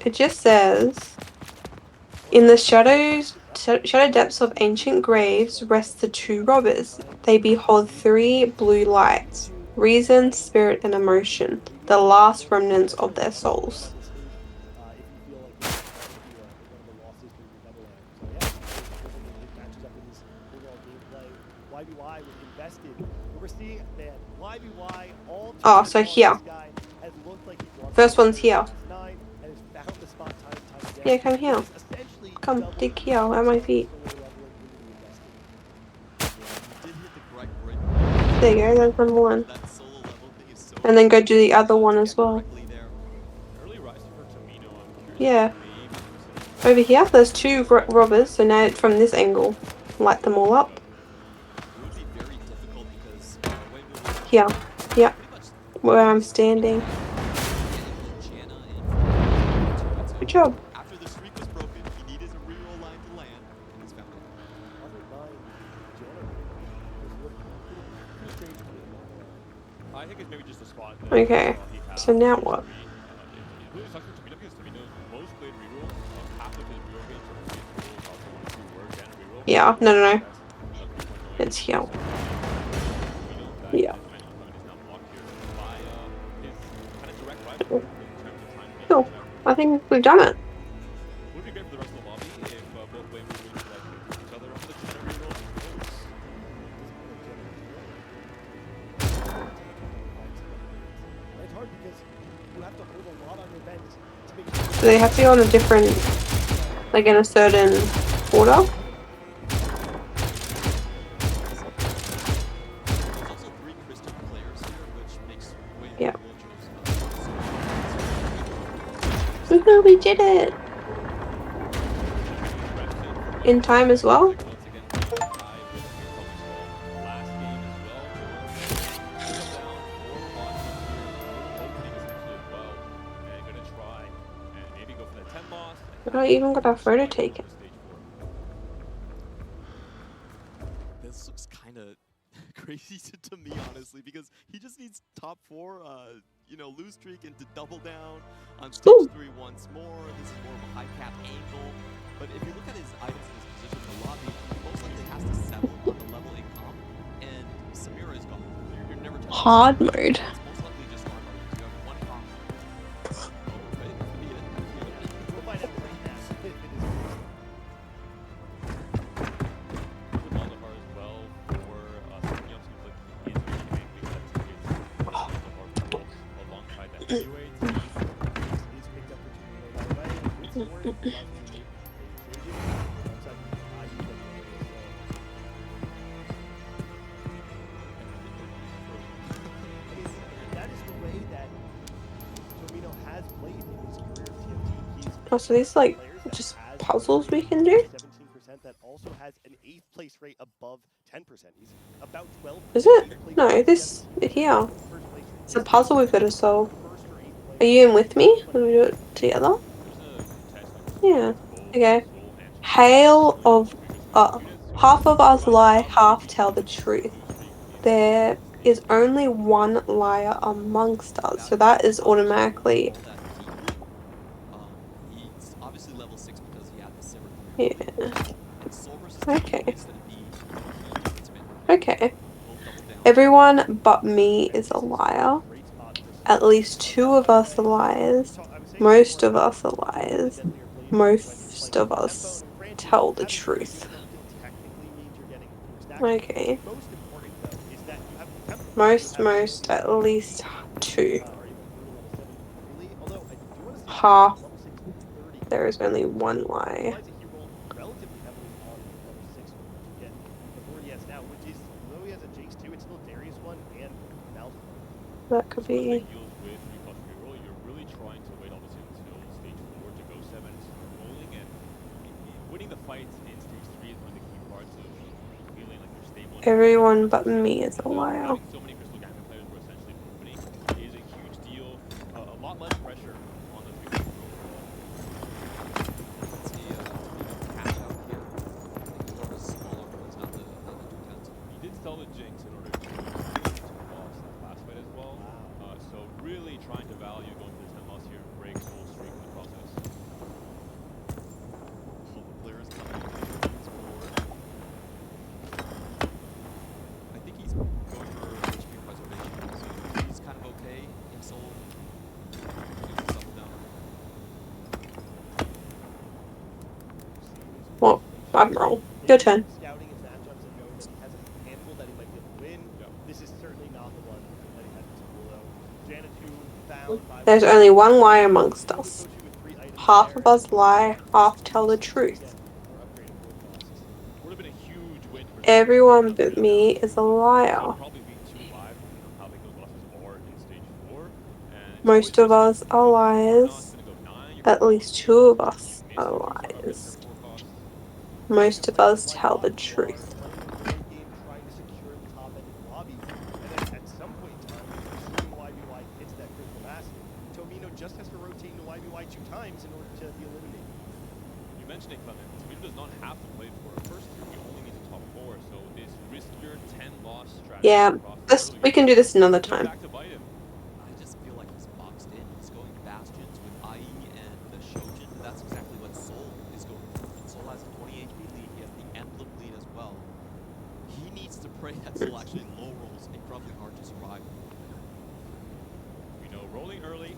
It just says, in the shadow depths of ancient graves rest the two robbers. They behold three blue lights, reason, spirit, and emotion, the last remnants of their souls. understand. YBY, all Oh, too so long, here. this guy has looked like he wants First to one's play here. Fast 9 and has found the spot time and time again. Yeah, come here. He's essentially Come doubled dig the here at my amount of feet. solo leveling into the investing. Yeah, he did hit the correct break. There you go, there's number one. That solo level thing is so And then go do the important, other one to as get well. correctly there. Early rise for Tamino. I'm curious Yeah. if they may be considering Over here, there's two robbers, so now from this angle, light them all up. It would be very difficult because when we were Here. Yeah. pretty much Where I'm standing. Janna and Good job. after the streak was broken, he needed a reroll line to land, and he's found it. Other 9, Janna was looking pretty strange to me. I think it's maybe just a spot. Okay, so now what? It really sucks for Tamino because Tamino's most played reroll. Half of his reroll games are played rerolls also when two words and a reroll. Yeah, no. That's It's here. Tamino, that Yeah. is now blocked here by his kind of direct rival in terms of time. Cool. I think we've done it. Would be great for the rest of the lobby if both waves were willing to like each other on the Janna rerolls. It's hard because you have to hold a lot on your bench to make sure Do they have to go on a different, like in a certain order? There's also 3 Kristen players here, which makes way Yeah. more Woohoo, we did it! In time as well? I even got our photo taken. This looks kind of crazy to me, honestly, because he just needs top 4, lose streak and to double down on stage Ooh. 3 once more. This is more of a high cap angle. But if you look at his items in his position in the lobby, he most likely has to settle on the level in comp, and Samira is gone. You're never telling Hard Samira. mode. It's most likely just hard mode because you have 1 comp. Right? That could be it. I feel it. we'll find out right now if it is. Maldahar as well for Samyup seems like he is really big because that's his Maldahar alongside that heavyweight. He's picked up for Tamino, by the way. Good scoring, allows him to make a trade alongside IU that that is the way that Tamino has played in his career of TFT. He's Oh, so these like players that just has puzzles we can do? 17% that also has an 8th place rate above 10%. He's about 12. Is it? No, this here. It's a puzzle we've got to solve. Are you in with me? Will we do it together? Yeah. Okay. Hail of half of us lie, half tell the truth. There is only one liar amongst us, so that is automatically He's obviously level 6 because he had the silver. yeah. Okay. Okay. Everyone but me is a liar. At least 2 of us are liars. Most of us are liars. Most of us tell the truth. Okay. Most, at least 2. Half. There is only one lie. That could be. You're really trying to wait obviously until stage 4 to go 7 and start rolling, and winning the fights in stage 3 is one of the key parts of feeling like you're stable. Everyone but me is a liar. Having so many Crystal Gambit players who are essentially winning is a huge deal. A lot less pressure on those people. Let's see, cash out here. I think it's smaller ones, not the 210s. He did sell the Jinx in order to loss that last fight as well. So really trying to value going for the 10 loss here and break soul streak in the process. All the players coming in forward. I think he's going for HP preservation, so he's kind of okay in solo. Using something down. Well, I'm wrong. Your turn. Scouting his matchups and knowing that he has a handful that he might be able to win. Yep. This is certainly not the There's only one lie amongst us. Half of us lie, half tell the truth. Would have been a huge win for Everyone but me is a liar. probably being 2 live depending on how big those losses are in stage 4. And Most of us are liars. At least two of us are liars. Most of us tell the truth. Trying to secure the top end of the lobby, and then at some point in time, assuming YBY hits that critical mass, Tomino just has to rotate into YBY 2 times in order to be eliminated. You mentioned it, Clement. Tomino does not have to play for a first two. You only need a top 4. So this riskier 10-loss strategy. Yeah, we can do this another time. Back to bite him. I just feel like he's boxed in. He's going Bastions with IE and the Shojin. That's exactly what Soul is going for. Soul has a 20 HP lead. He has the Emblem lead as well. He needs to pray that Soul actually low rolls incredibly hard to survive. We know rolling early.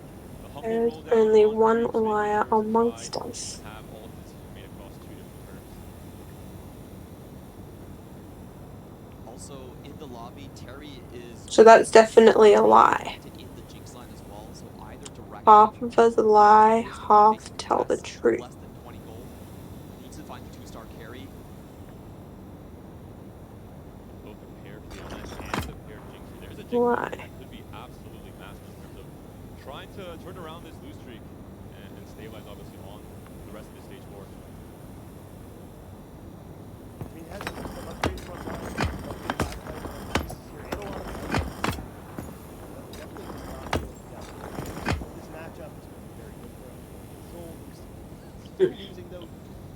There's only one liar amongst us. Have all of this made across 2 different turns. Also, in the lobby, Terry is... So that's definitely a lie. in the Jinx line as well, so either direct... Half of us lie, half tell the truth. Less than 20 gold. Needs to find the 2-star carry. Both the pair Fiona and the pair Jinx. There's a Jinx Why? that could be absolutely massive in terms of trying to turn around this lose streak and stabilize obviously on the rest of the stage 4. I mean, it has some upgrades front line, upgrade back line, pieces here, and a lot of definitely does not feel this matchup is going to be very good for him. Soul still using though.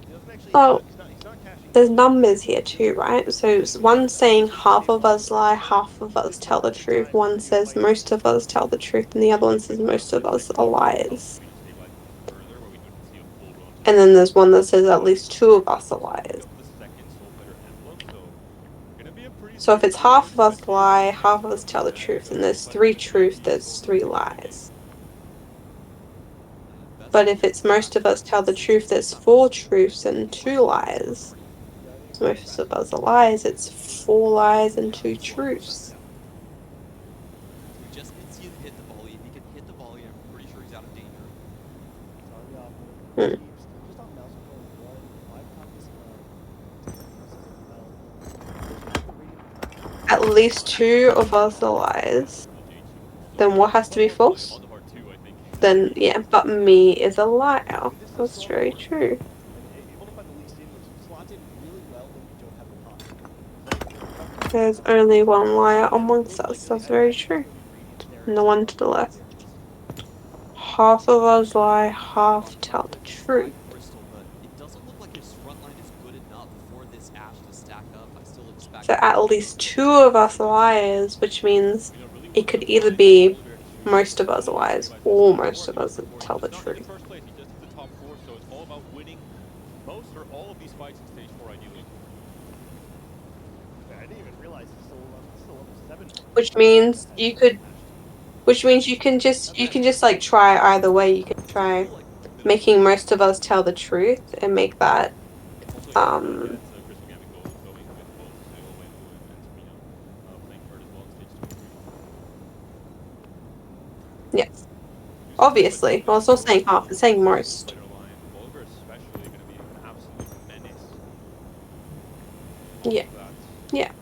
He doesn't actually Oh, he's not cashing. there's numbers here too, right? So one's saying half of us lie, half of us tell the truth. One says most of us tell the truth, and the other one says most of us are liars. And then there's one that says at least two of us are liars. So if it's half of us lie, half of us tell the truth, and there's 3 truths, there's 3 lies. But if it's most of us tell the truth, there's 4 truths and 2 lies. So most of us are liars, it's 4 lies and 2 truths. We just need to see him hit the volley. If he can hit the volley, I'm pretty sure he's out of danger. Hmm. Just on mouse control 1, 5 copies. At least 2 of us are liars. Then what has to be false? Then, yeah, but me is a liar. That's very true. There's only one liar amongst us. That's very true. And the one to the left. Half of us lie, half tell the truth. Crystal, but it doesn't look like his front line is good enough for this Ashe to stack up. I still expect... So at least 2 of us are liars, which means it could either be most of us are liars or most of us tell the truth. He just hit the top 4, so it's all about winning most or all of these fights in stage 4 ideally. I didn't even realize it's still level 7. Which means you can just like try either way. You can try making most of us tell the truth and make that yes. Obviously. Well, it's not saying half, it's saying most. Yeah. Yeah.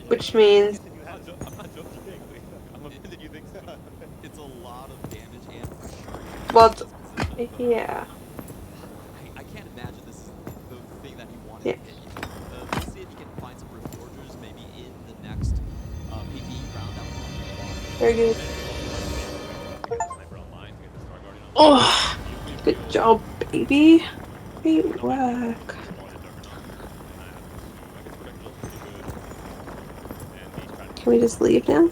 Which means It's a lot of damage and for sure. well, yeah. I can't imagine this is the thing that he wanted Yeah. to hit. We'll see if he can find some reforgers maybe in the next PvE round. That will Very good. Oh, good job, baby. Great work. Can we just leave now?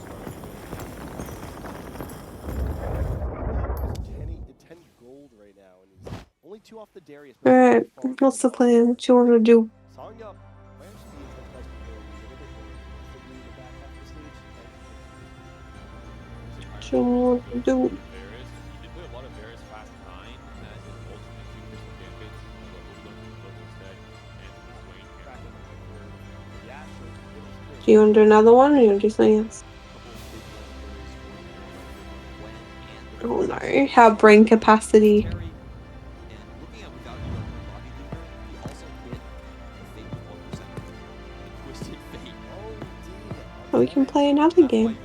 10 gold right now, and he's only 2 off the Darius. Alright, what's the plan? What you want to do? Sanya might actually be incentivized to go a little bit more aggressively in the back half of the stage. What you want to do? He did play a lot of Varus fast 9 as an ultimate 2% gambit. What we're going to Do you want to do another one or you want to do something else? Oh no, how brain capacity. Twisted Fate. Oh, indeed. We can play another game.